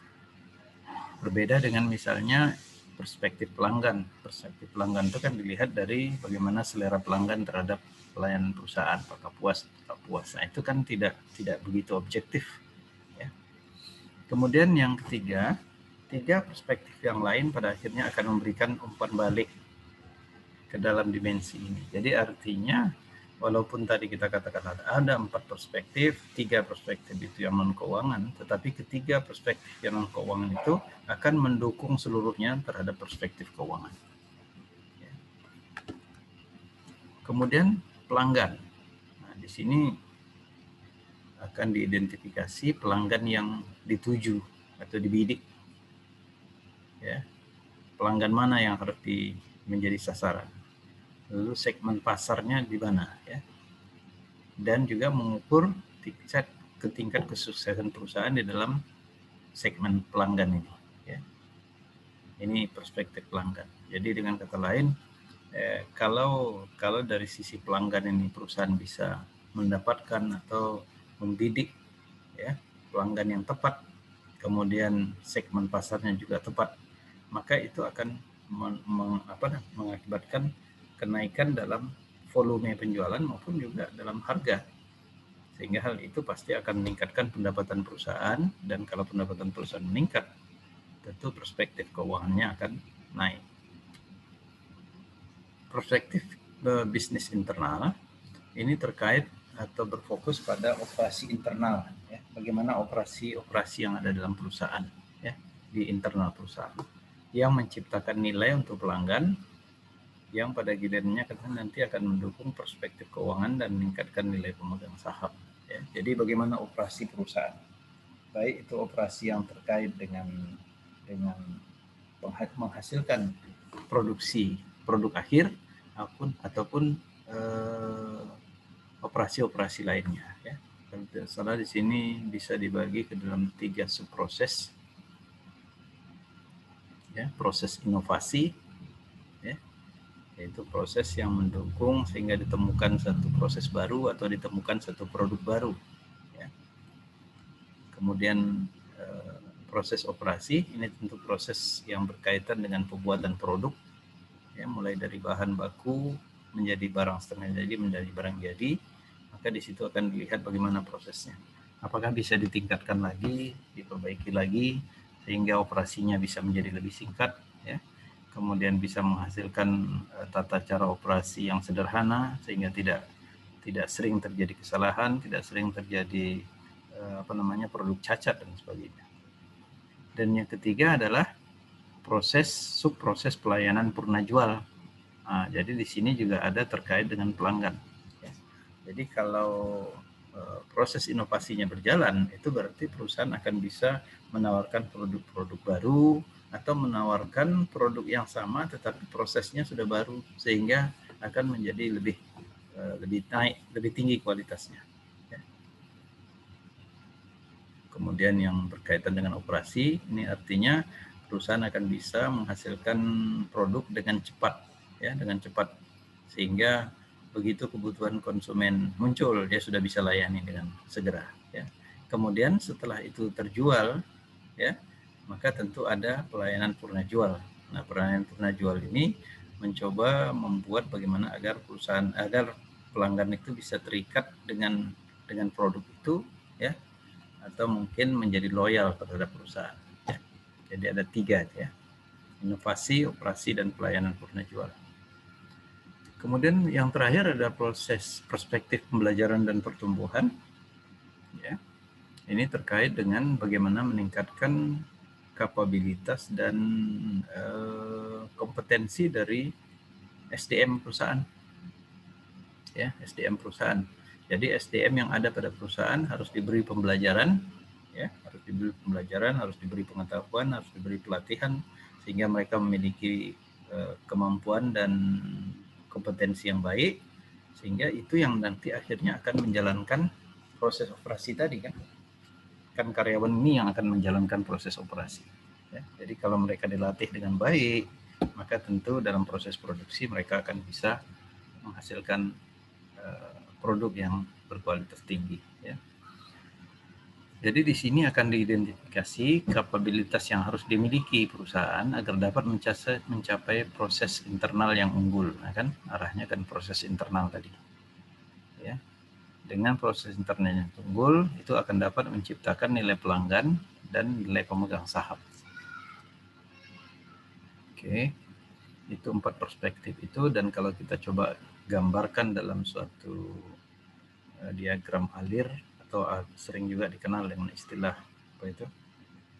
Berbeda dengan misalnya perspektif pelanggan. Perspektif pelanggan itu kan dilihat dari bagaimana selera pelanggan terhadap pelayanan perusahaan, apakah puas, tidak puas. Nah, itu kan tidak begitu objektif. Ya. Kemudian yang ketiga, 3 perspektif yang lain pada akhirnya akan memberikan umpan balik ke dalam dimensi ini. Jadi artinya walaupun tadi kita katakan ada 4 perspektif, 3 perspektif itu yang non keuangan, tetapi ketiga perspektif yang non keuangan itu akan mendukung seluruhnya terhadap perspektif keuangan. Kemudian pelanggan. Nah, di sini akan diidentifikasi pelanggan yang dituju atau dibidik. Ya, pelanggan mana yang harus menjadi sasaran. Lalu segmen pasarnya di mana, ya. Dan juga mengukur tingkat kesuksesan perusahaan di dalam segmen pelanggan ini, ya. Ini perspektif pelanggan. Jadi dengan kata lain, kalau dari sisi pelanggan ini perusahaan bisa mendapatkan atau membidik, ya, pelanggan yang tepat, kemudian segmen pasarnya juga tepat, maka itu akan mengakibatkan kenaikan dalam volume penjualan maupun juga dalam harga, sehingga hal itu pasti akan meningkatkan pendapatan perusahaan, dan kalau pendapatan perusahaan meningkat, tentu perspektif keuangannya akan naik. Perspektif bisnis internal ini terkait atau berfokus pada operasi internal, ya. Bagaimana operasi yang ada dalam perusahaan, ya, di internal perusahaan, yang menciptakan nilai untuk pelanggan, yang pada gilirannya nanti akan mendukung perspektif keuangan dan meningkatkan nilai pemegang saham, ya. Jadi bagaimana operasi perusahaan, baik itu operasi yang terkait dengan menghasilkan produk akhir ataupun operasi-operasi lainnya, ya. Kalau tidak salah di sini bisa dibagi ke dalam 3 subproses, ya. Proses inovasi, ya, yaitu proses yang mendukung sehingga ditemukan satu proses baru atau ditemukan satu produk baru, ya. Kemudian proses operasi ini tentu proses yang berkaitan dengan pembuatan produk, ya, mulai dari bahan baku menjadi barang setengah jadi menjadi barang jadi. Maka di situ akan dilihat bagaimana prosesnya. Apakah bisa ditingkatkan lagi, diperbaiki lagi, sehingga operasinya bisa menjadi lebih singkat, ya. Kemudian bisa menghasilkan tata cara operasi yang sederhana, sehingga tidak sering terjadi kesalahan, tidak sering terjadi produk cacat dan sebagainya. Dan yang ketiga adalah subproses pelayanan purna jual. Nah, jadi di sini juga ada terkait dengan pelanggan. Jadi kalau proses inovasinya berjalan, itu berarti perusahaan akan bisa menawarkan produk-produk baru atau menawarkan produk yang sama tetapi prosesnya sudah baru, sehingga akan menjadi lebih tinggi kualitasnya. Ya. Kemudian yang berkaitan dengan operasi, ini artinya perusahaan akan bisa menghasilkan produk dengan cepat, ya, sehingga begitu kebutuhan konsumen muncul, dia sudah bisa layani dengan segera, ya. Kemudian setelah itu terjual, ya, maka tentu ada pelayanan purna jual. Nah, pelayanan purna jual ini mencoba membuat bagaimana agar pelanggan itu bisa terikat dengan produk itu, ya, atau mungkin menjadi loyal terhadap perusahaan, ya. Jadi ada 3, ya, inovasi, operasi, dan pelayanan purna jual. Kemudian yang terakhir ada proses perspektif pembelajaran dan pertumbuhan, ya. Ini terkait dengan bagaimana meningkatkan kapabilitas dan kompetensi dari SDM perusahaan, ya, SDM perusahaan. Jadi SDM yang ada pada perusahaan harus diberi pembelajaran, ya, harus diberi pengetahuan, harus diberi pelatihan, sehingga mereka memiliki kemampuan dan kompetensi yang baik, sehingga itu yang nanti akhirnya akan menjalankan proses operasi tadi, kan karyawan ini yang akan menjalankan proses operasi, ya. Jadi kalau mereka dilatih dengan baik, maka tentu dalam proses produksi mereka akan bisa menghasilkan produk yang berkualitas tinggi, ya. Jadi di sini akan diidentifikasi kapabilitas yang harus dimiliki perusahaan agar dapat mencapai proses internal yang unggul. Nah, kan arahnya kan proses internal tadi, ya. Dengan proses internal yang unggul itu akan dapat menciptakan nilai pelanggan dan nilai pemegang saham. Oke. Itu 4 perspektif itu, dan kalau kita coba gambarkan dalam suatu diagram alir atau sering juga dikenal dengan istilah apa itu,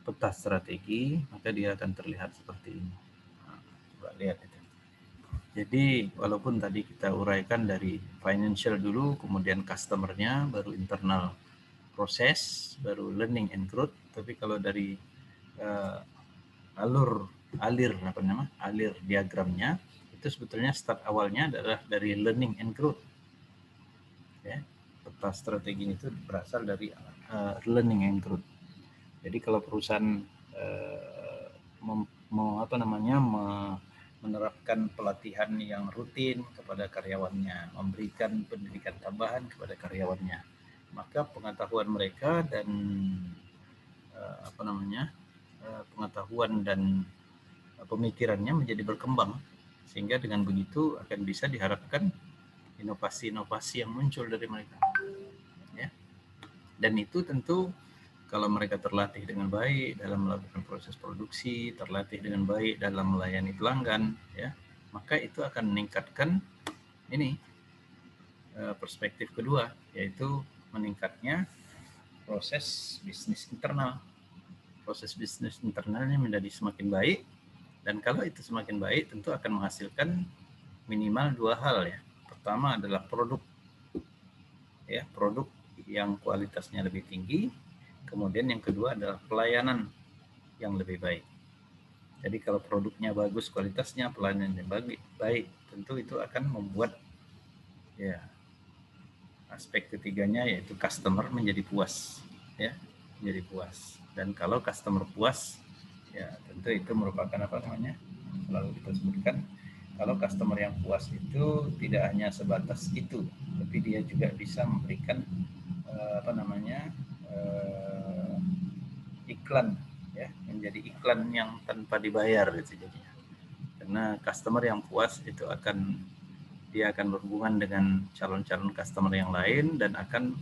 peta strategi, maka dia akan terlihat seperti ini. Nah, coba lihat itu. Jadi walaupun tadi kita uraikan dari financial dulu, kemudian customer-nya, baru internal proses, baru learning and growth, tapi kalau dari alir diagramnya itu sebetulnya start awalnya adalah dari learning and growth. Ya, peta strategi itu berasal dari learning and growth. Jadi kalau perusahaan menerapkan pelatihan yang rutin kepada karyawannya, memberikan pendidikan tambahan kepada karyawannya, maka pengetahuan mereka dan pengetahuan dan pemikirannya menjadi berkembang, sehingga dengan begitu akan bisa diharapkan inovasi-inovasi yang muncul dari mereka, ya. Dan itu tentu kalau mereka terlatih dengan baik dalam melakukan proses produksi, terlatih dengan baik dalam melayani pelanggan, ya, maka itu akan meningkatkan ini perspektif kedua, yaitu meningkatnya proses bisnis internal. Proses bisnis internalnya menjadi semakin baik, dan kalau itu semakin baik tentu akan menghasilkan minimal 2 hal, ya. Pertama adalah produk, ya, produk yang kualitasnya lebih tinggi. Kemudian yang kedua adalah pelayanan yang lebih baik. Jadi kalau produknya bagus, kualitasnya, pelayanannya baik, tentu itu akan membuat, ya, aspek ketiganya yaitu customer menjadi puas, ya, menjadi puas. Dan kalau customer puas, ya tentu itu merupakan selalu kita sebutkan, kalau customer yang puas itu tidak hanya sebatas itu, tapi dia juga bisa memberikan iklan, ya, menjadi iklan yang tanpa dibayar gitu jadinya. Karena customer yang puas itu dia akan berhubungan dengan calon-calon customer yang lain dan akan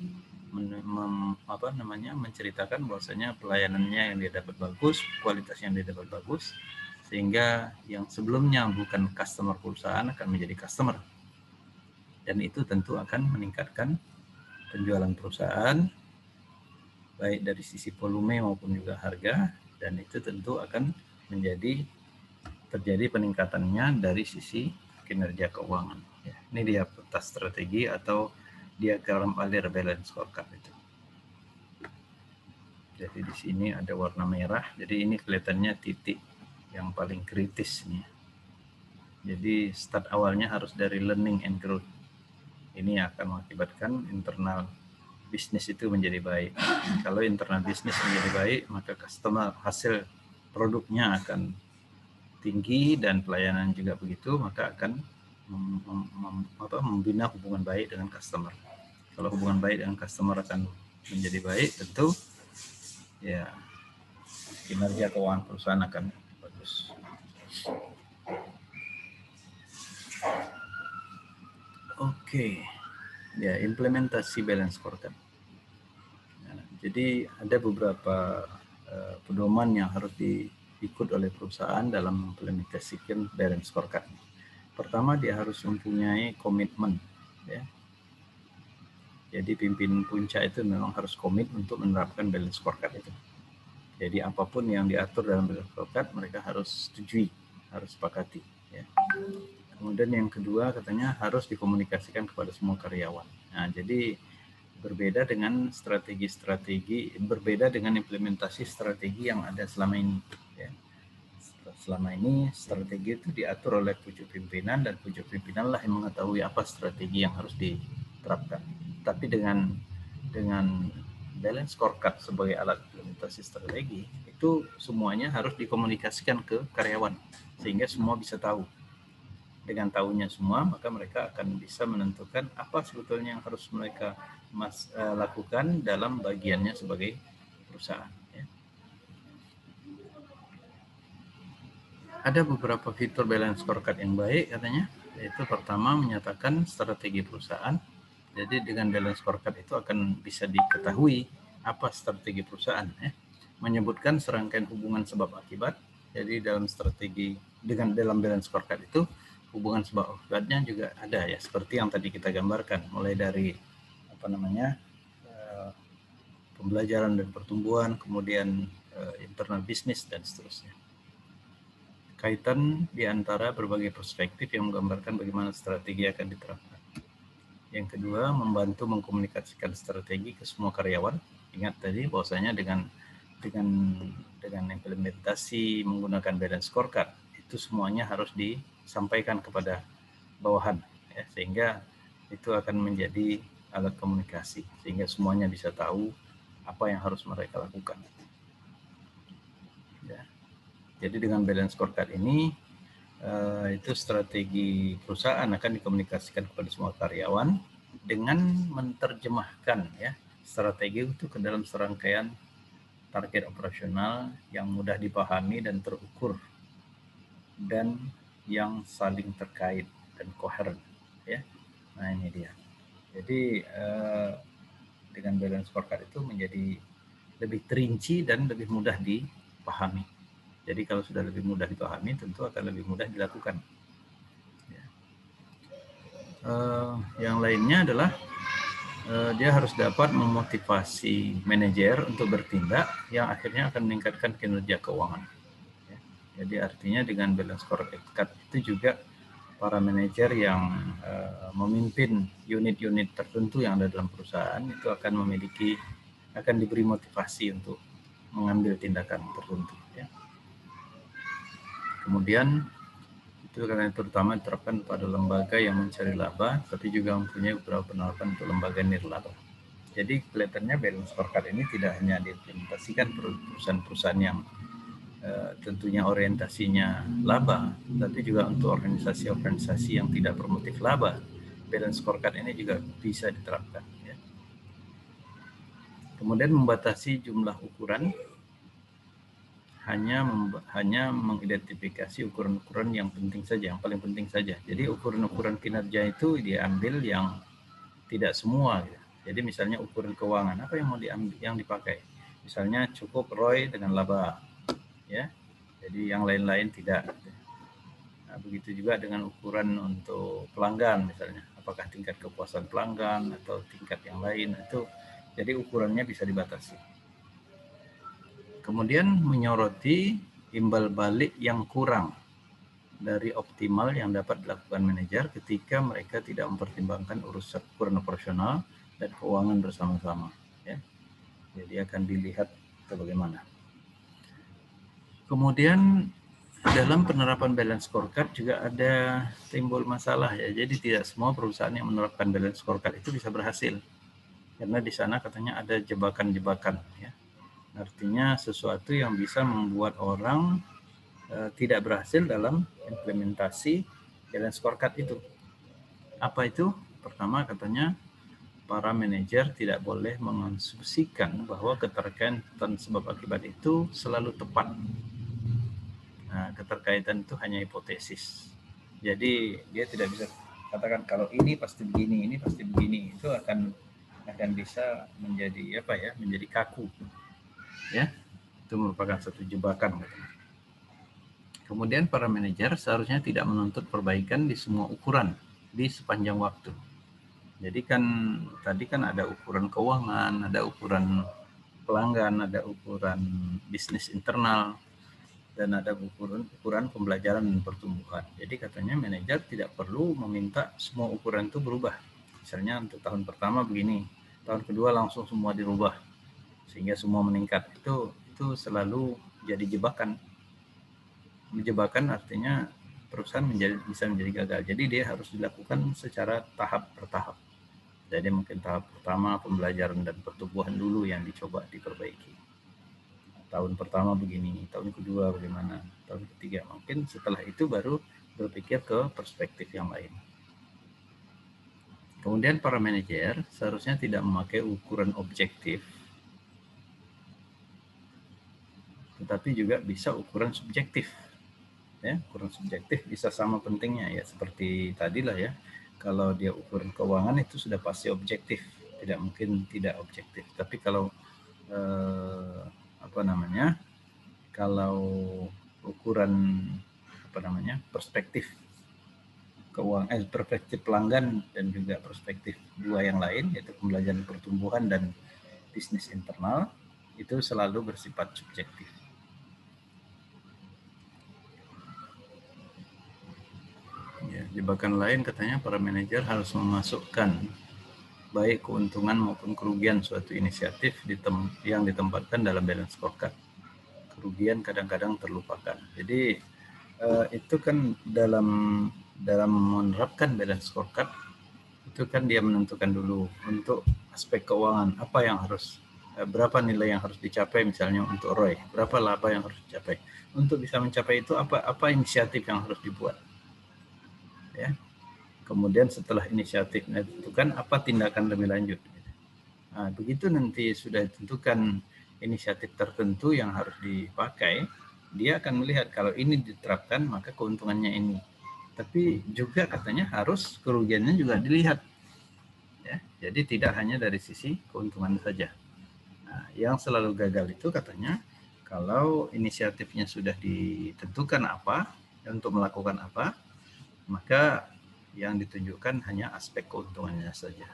menceritakan bahwasanya pelayanannya yang dia dapat bagus, kualitasnya yang dia dapat bagus, sehingga yang sebelumnya bukan customer perusahaan akan menjadi customer. Dan itu tentu akan meningkatkan penjualan perusahaan, baik dari sisi volume maupun juga harga, dan itu tentu akan terjadi peningkatannya dari sisi kinerja keuangan. Ya, ini dia peta strategi atau diagram alir balance scorecard itu. Jadi di sini ada warna merah, jadi ini kelihatannya titik yang paling kritis nih. Jadi start awalnya harus dari learning and growth. Ini akan mengakibatkan internal bisnis itu menjadi baik. Kalau internal bisnis menjadi baik, maka customer hasil produknya akan tinggi dan pelayanan juga begitu, maka akan membina hubungan baik dengan customer. Kalau hubungan baik dengan customer akan menjadi baik, tentu ya kinerja keuangan perusahaan akan bagus. Oke. Ya, implementasi balance scorecard. Nah, jadi ada beberapa pedoman yang harus diikut oleh perusahaan dalam implementasikan balance scorecard. Pertama, dia harus mempunyai komitmen, ya. Jadi pimpinan puncak itu memang harus komit untuk menerapkan balance scorecard itu. Jadi apapun yang diatur dalam balance scorecard mereka harus setujui, harus sepakati, ya. Kemudian yang kedua katanya harus dikomunikasikan kepada semua karyawan. Nah, jadi berbeda dengan implementasi strategi yang ada selama ini, ya. Selama ini strategi itu diatur oleh pucuk pimpinan, dan pucuk pimpinan lah yang mengetahui apa strategi yang harus diterapkan. Tapi dengan balance scorecard sebagai alat implementasi strategi, itu semuanya harus dikomunikasikan ke karyawan sehingga semua bisa tahu. Dengan tahunya semua, maka mereka akan bisa menentukan apa sebetulnya yang harus mereka lakukan dalam bagiannya sebagai perusahaan, ya. Ada beberapa fitur balance scorecard yang baik katanya, yaitu pertama menyatakan strategi perusahaan. Jadi dengan balance scorecard itu akan bisa diketahui apa strategi perusahaan, ya. Menyebutkan serangkaian hubungan sebab akibat, Jadi dalam strategi dalam balance scorecard itu hubungan sebab akibatnya juga ada ya, seperti yang tadi kita gambarkan, mulai dari pembelajaran dan pertumbuhan, kemudian internal bisnis dan seterusnya. Kaitan di antara berbagai perspektif yang menggambarkan bagaimana strategi akan diterapkan. Yang kedua, membantu mengkomunikasikan strategi ke semua karyawan. Ingat tadi bahwasanya dengan implementasi menggunakan balance scorecard itu semuanya harus disampaikan kepada bawahan ya, sehingga itu akan menjadi alat komunikasi sehingga semuanya bisa tahu apa yang harus mereka lakukan ya. Jadi dengan balance scorecard ini itu strategi perusahaan akan dikomunikasikan kepada semua karyawan dengan menerjemahkan ya strategi itu ke dalam serangkaian target operasional yang mudah dipahami dan terukur dan yang saling terkait dan koheren ya. Nah ini dia. Jadi dengan balance scorecard itu menjadi lebih terinci dan lebih mudah dipahami. Jadi kalau sudah lebih mudah dipahami tentu akan lebih mudah dilakukan. Ya. Yang lainnya adalah dia harus dapat memotivasi manajer untuk bertindak yang akhirnya akan meningkatkan kinerja keuangan. Ya. Jadi artinya dengan balance scorecard itu juga para manajer yang memimpin unit-unit tertentu yang ada dalam perusahaan itu akan diberi motivasi untuk mengambil tindakan tertentu. Ya. Kemudian itu karena terutama diterapkan pada lembaga yang mencari laba, tapi juga mempunyai beberapa penerapan untuk lembaga nirlaba. Jadi kelihatannya balance scorecard ini tidak hanya diimplementasikan perusahaan-perusahaan yang tentunya orientasinya laba, tapi juga untuk organisasi-organisasi yang tidak bermotif laba, balance scorecard ini juga bisa diterapkan. Ya. Kemudian membatasi jumlah ukuran, hanya mengidentifikasi ukuran-ukuran yang penting saja, yang paling penting saja. Jadi ukuran-ukuran kinerja itu diambil yang tidak semua. Gitu. Jadi misalnya ukuran keuangan, apa yang mau dipakai? Misalnya cukup ROI dengan laba, ya. Jadi yang lain-lain tidak. Nah, begitu juga dengan ukuran untuk pelanggan misalnya, apakah tingkat kepuasan pelanggan atau tingkat yang lain itu. Jadi ukurannya bisa dibatasi. Kemudian menyoroti imbal balik yang kurang dari optimal yang dapat dilakukan manajer ketika mereka tidak mempertimbangkan ukuran operasional dan keuangan bersama-sama. Ya. Jadi akan dilihat bagaimana. Kemudian dalam penerapan balance scorecard juga ada timbul masalah ya. Jadi tidak semua perusahaan yang menerapkan balance scorecard itu bisa berhasil. Karena di sana katanya ada jebakan-jebakan ya. Artinya sesuatu yang bisa membuat orang tidak berhasil dalam implementasi balance scorecard itu. Apa itu? Pertama katanya para manajer tidak boleh mengasumsikan bahwa keterkaitan sebab akibat itu selalu tepat. Nah, keterkaitan itu hanya hipotesis. Jadi dia tidak bisa katakan kalau ini pasti begini, ini pasti begini. Itu akan bisa menjadi menjadi kaku. Ya. Itu merupakan satu jebakan. Kemudian para manajer seharusnya tidak menuntut perbaikan di semua ukuran di sepanjang waktu. Jadi kan tadi kan ada ukuran keuangan, ada ukuran pelanggan, ada ukuran bisnis internal, dan ada ukuran pembelajaran dan pertumbuhan. Jadi katanya manajer tidak perlu meminta semua ukuran itu berubah. Misalnya untuk tahun pertama begini, tahun kedua langsung semua dirubah sehingga semua meningkat. Itu selalu jadi jebakan. Jebakan artinya perusahaan bisa menjadi gagal. Jadi dia harus dilakukan secara tahap bertahap. Jadi mungkin tahap pertama pembelajaran dan pertumbuhan dulu yang dicoba diperbaiki. Tahun pertama begini, tahun kedua bagaimana, tahun ketiga mungkin setelah itu baru berpikir ke perspektif yang lain. Kemudian para manajer seharusnya tidak memakai ukuran objektif, tetapi juga bisa ukuran subjektif. Ya, ukuran subjektif bisa sama pentingnya ya, seperti tadilah ya. Kalau dia ukuran keuangan itu sudah pasti objektif, tidak mungkin tidak objektif. Tapi kalau kalau ukuran perspektif keuangan, perspektif pelanggan dan juga perspektif dua yang lain, yaitu pembelajaran pertumbuhan dan bisnis internal, itu selalu bersifat subjektif. Ya, jebakan lain katanya para manajer harus memasukkan baik keuntungan maupun kerugian suatu inisiatif yang ditempatkan dalam balance scorecard. Kerugian kadang-kadang terlupakan. Jadi itu kan dalam menerapkan balance scorecard itu kan dia menentukan dulu untuk aspek keuangan apa yang harus berapa nilai yang harus dicapai, misalnya untuk ROI, berapa laba yang harus dicapai. Untuk bisa mencapai itu apa inisiatif yang harus dibuat, ya. Kemudian setelah inisiatifnya ditentukan, apa tindakan lebih lanjut. Nah, begitu nanti sudah ditentukan inisiatif tertentu yang harus dipakai, dia akan melihat kalau ini diterapkan maka keuntungannya ini. Tapi juga katanya harus kerugiannya juga dilihat. Ya, jadi tidak hanya dari sisi keuntungan saja. Nah, yang selalu gagal itu katanya kalau inisiatifnya sudah ditentukan apa untuk melakukan apa, maka yang ditunjukkan hanya aspek keuntungannya saja.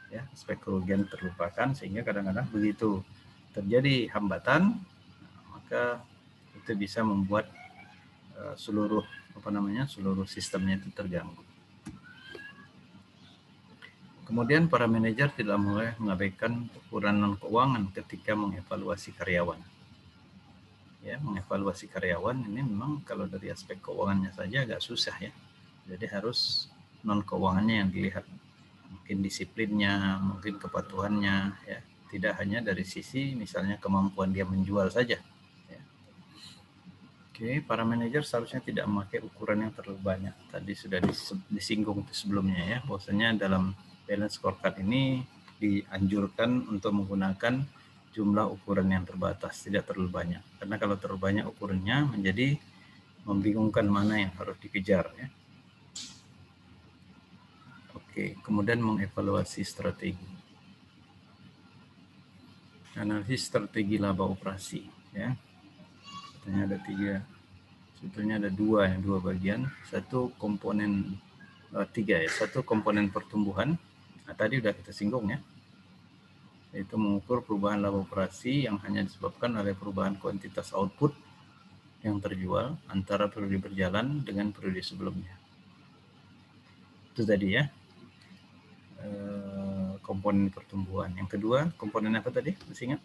Ya, aspek kerugian terlupakan, sehingga kadang-kadang begitu terjadi hambatan, maka itu bisa membuat seluruh sistemnya itu terganggu. Kemudian para manajer tidak boleh mengabaikan ukuran non keuangan ketika mengevaluasi karyawan. Ya, mengevaluasi karyawan ini memang kalau dari aspek keuangannya saja agak susah ya. Jadi harus non keuangannya yang dilihat. Mungkin disiplinnya, mungkin kepatuhannya, ya. Tidak hanya dari sisi misalnya kemampuan dia menjual saja. Ya. Oke, para manajer seharusnya tidak memakai ukuran yang terlalu banyak. Tadi sudah disinggung sebelumnya ya, bahwasanya dalam balance scorecard ini dianjurkan untuk menggunakan jumlah ukuran yang terbatas, tidak terlalu banyak. Karena kalau terlalu banyak ukurannya menjadi membingungkan mana yang harus dikejar ya. Oke, kemudian mengevaluasi strategi. Analisis strategi laba operasi ya. Katanya ada sebetulnya ada dua bagian. Satu komponen satu komponen pertumbuhan. Nah, tadi udah kita singgung ya. Yaitu mengukur perubahan laba operasi yang hanya disebabkan oleh perubahan kuantitas output yang terjual antara periode berjalan dengan periode sebelumnya. Itu tadi ya. Komponen pertumbuhan. Yang kedua, komponen apa tadi? Masih ingat?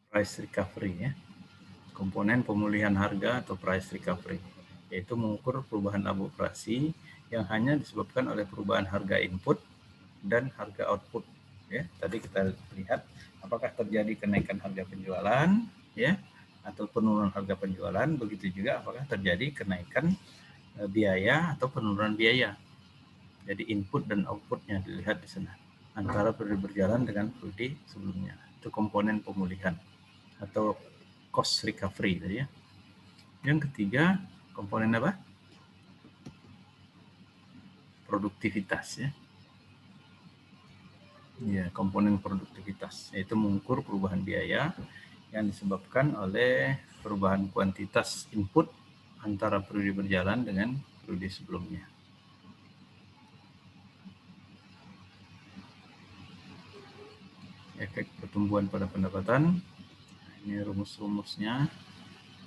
Price recovery ya. Komponen pemulihan harga atau price recovery, yaitu mengukur perubahan laba operasi yang hanya disebabkan oleh perubahan harga input dan harga output. Ya, tadi kita lihat apakah terjadi kenaikan harga penjualan, ya, atau penurunan harga penjualan. Begitu juga apakah terjadi kenaikan biaya atau penurunan biaya. Jadi input dan outputnya dilihat di sana antara periode berjalan dengan periode sebelumnya. Itu komponen pemulihan atau cost recovery tadi ya. Yang ketiga, komponen apa? Produktivitas ya. Ya, komponen produktivitas, yaitu mengukur perubahan biaya yang disebabkan oleh perubahan kuantitas input antara periode berjalan dengan periode sebelumnya. Efek pertumbuhan pada pendapatan. Ini rumus-rumusnya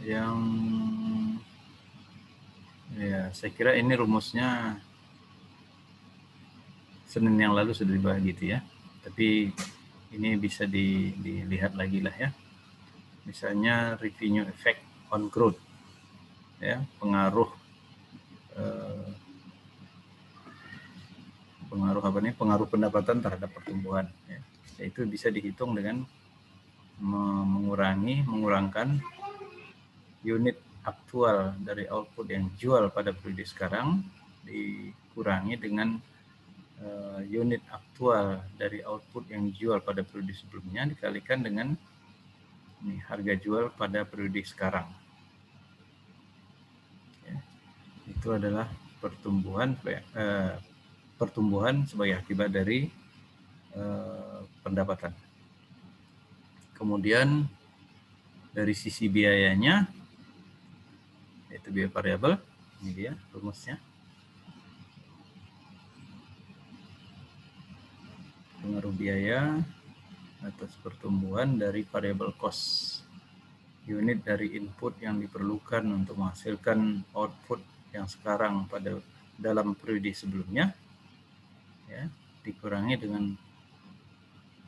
yang ya saya kira ini rumusnya Senin yang lalu sudah dibahas gitu ya. Tapi ini bisa dilihat lagi lah ya. Misalnya revenue effect on growth, ya, pengaruh pendapatan terhadap pertumbuhan. Ya. Itu bisa dihitung dengan mengurangkan unit aktual dari output yang jual pada periode sekarang dikurangi dengan unit aktual dari output yang jual pada periode sebelumnya dikalikan dengan harga jual pada periode sekarang. Ya, itu adalah pertumbuhan sebagai akibat dari pendapatan. Kemudian dari sisi biayanya, yaitu biaya variabel, ini dia rumusnya. Pengaruh biaya atas pertumbuhan dari variable cost, unit dari input yang diperlukan untuk menghasilkan output yang sekarang pada dalam periode sebelumnya, ya, dikurangi dengan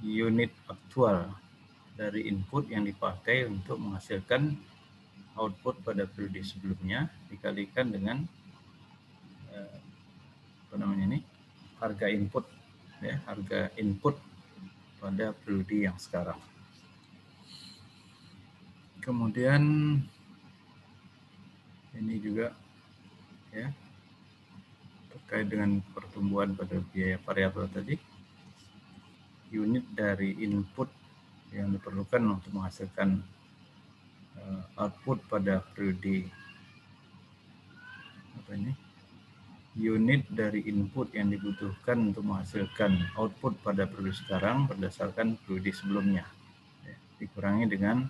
unit aktual dari input yang dipakai untuk menghasilkan output pada periode sebelumnya dikalikan dengan harga input, ya, harga input pada periode yang sekarang. Kemudian ini juga, ya, terkait dengan pertumbuhan pada biaya variabel tadi, unit dari input yang diperlukan untuk menghasilkan output pada periode unit dari input yang dibutuhkan untuk menghasilkan output pada periode sekarang berdasarkan periode sebelumnya, ya, dikurangi dengan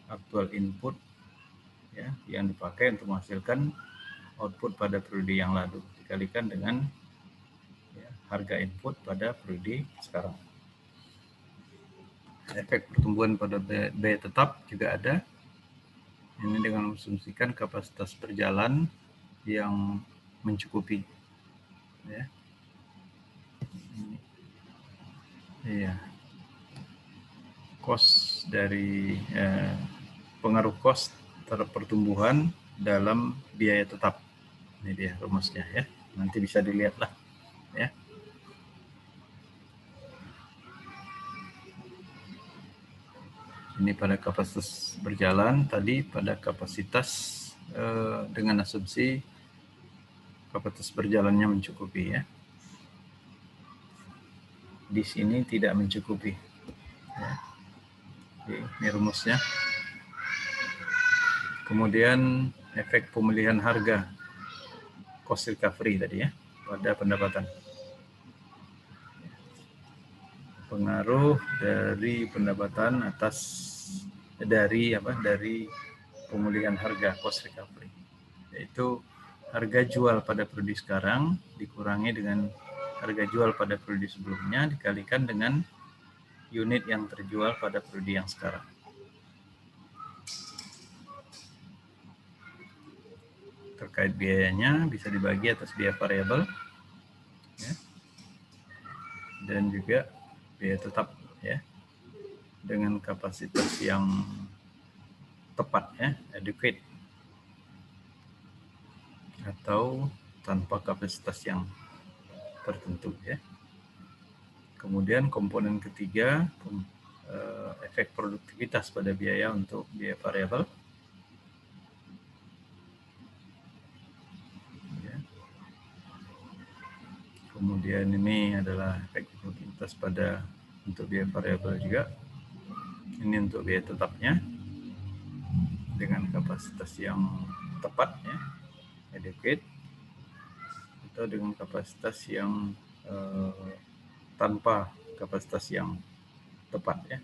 aktual input, ya, yang dipakai untuk menghasilkan output pada periode yang lalu dikalikan dengan, ya, harga input pada periode sekarang. Efek pertumbuhan pada biaya tetap juga ada. Ini dengan mengasumsikan kapasitas berjalan yang mencukupi, ya. Iya. Cost dari pengaruh cost terhadap pertumbuhan dalam biaya tetap. Ini dia rumusnya, ya. Nanti bisa dilihat lah, ya. Ini pada kapasitas berjalan, tadi pada kapasitas dengan asumsi kapasitas berjalannya mencukupi, ya. Di sini tidak mencukupi, ya. Oke, ini rumusnya. Kemudian efek pemulihan harga, cost recovery tadi, ya, pada pendapatan. Pengaruh dari pendapatan dari pemulihan harga, cost recovery, yaitu harga jual pada periode sekarang dikurangi dengan harga jual pada periode sebelumnya dikalikan dengan unit yang terjual pada periode yang sekarang. Terkait biayanya bisa dibagi atas biaya variabel, ya, dan juga biaya tetap, ya, dengan kapasitas yang tepat, ya, adequate, atau tanpa kapasitas yang tertentu, ya. Kemudian komponen ketiga, efek produktivitas pada biaya untuk biaya variabel, ya. Kemudian ini adalah efek produktivitas pada untuk biaya variabel juga. Ini untuk biaya tetapnya dengan kapasitas yang tepat, ya, adequate, atau dengan kapasitas yang tanpa kapasitas yang tepat, ya.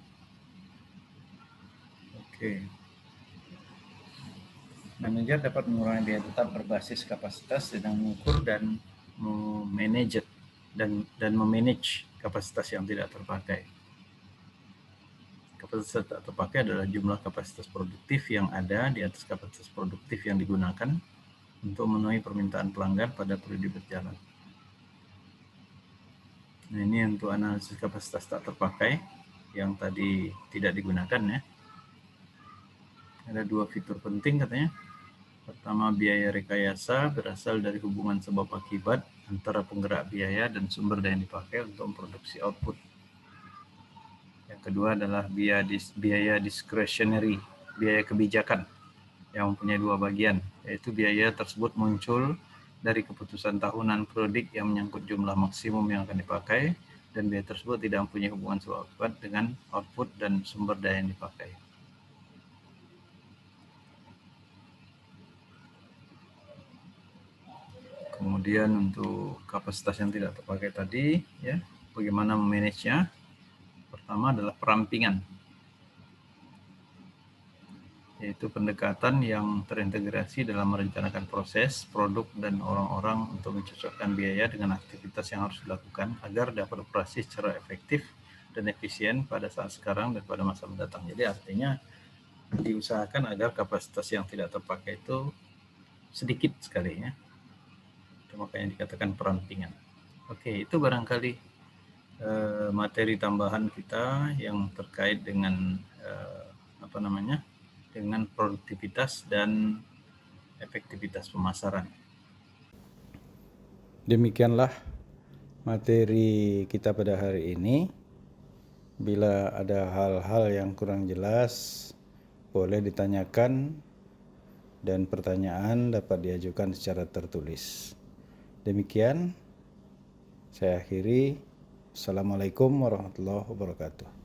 Oke. Manajer dapat mengurangi biaya tetap berbasis kapasitas dengan mengukur dan memanage memanage kapasitas yang tidak terpakai. Kapasitas tak terpakai adalah jumlah kapasitas produktif yang ada di atas kapasitas produktif yang digunakan untuk memenuhi permintaan pelanggan pada periode berjalan. Nah, ini untuk analisis kapasitas tak terpakai yang tadi tidak digunakan, ya. Ada dua fitur penting katanya. Pertama, biaya rekayasa berasal dari hubungan sebab akibat antara penggerak biaya dan sumber daya yang dipakai untuk memproduksi output. Yang kedua adalah biaya discretionary, biaya kebijakan, yang mempunyai dua bagian, yaitu biaya tersebut muncul dari keputusan tahunan produk yang menyangkut jumlah maksimum yang akan dipakai, dan biaya tersebut tidak mempunyai hubungan sebab akibat dengan output dan sumber daya yang dipakai. Kemudian untuk kapasitas yang tidak terpakai tadi, ya, bagaimana memanagenya? Pertama adalah perampingan. yaitu pendekatan yang terintegrasi dalam merencanakan proses, produk, dan orang-orang untuk mencocokkan biaya dengan aktivitas yang harus dilakukan agar dapat operasi secara efektif dan efisien pada saat sekarang dan pada masa mendatang. Jadi artinya diusahakan agar kapasitas yang tidak terpakai itu sedikit sekali ya. Itu makanya dikatakan perampingan. Oke, itu barangkali materi tambahan kita yang terkait dengan dengan produktivitas dan efektivitas pemasaran. Demikianlah materi kita pada hari ini. Bila ada hal-hal yang kurang jelas, boleh ditanyakan dan pertanyaan dapat diajukan secara tertulis. Demikian, saya akhiri. Assalamualaikum warahmatullahi wabarakatuh.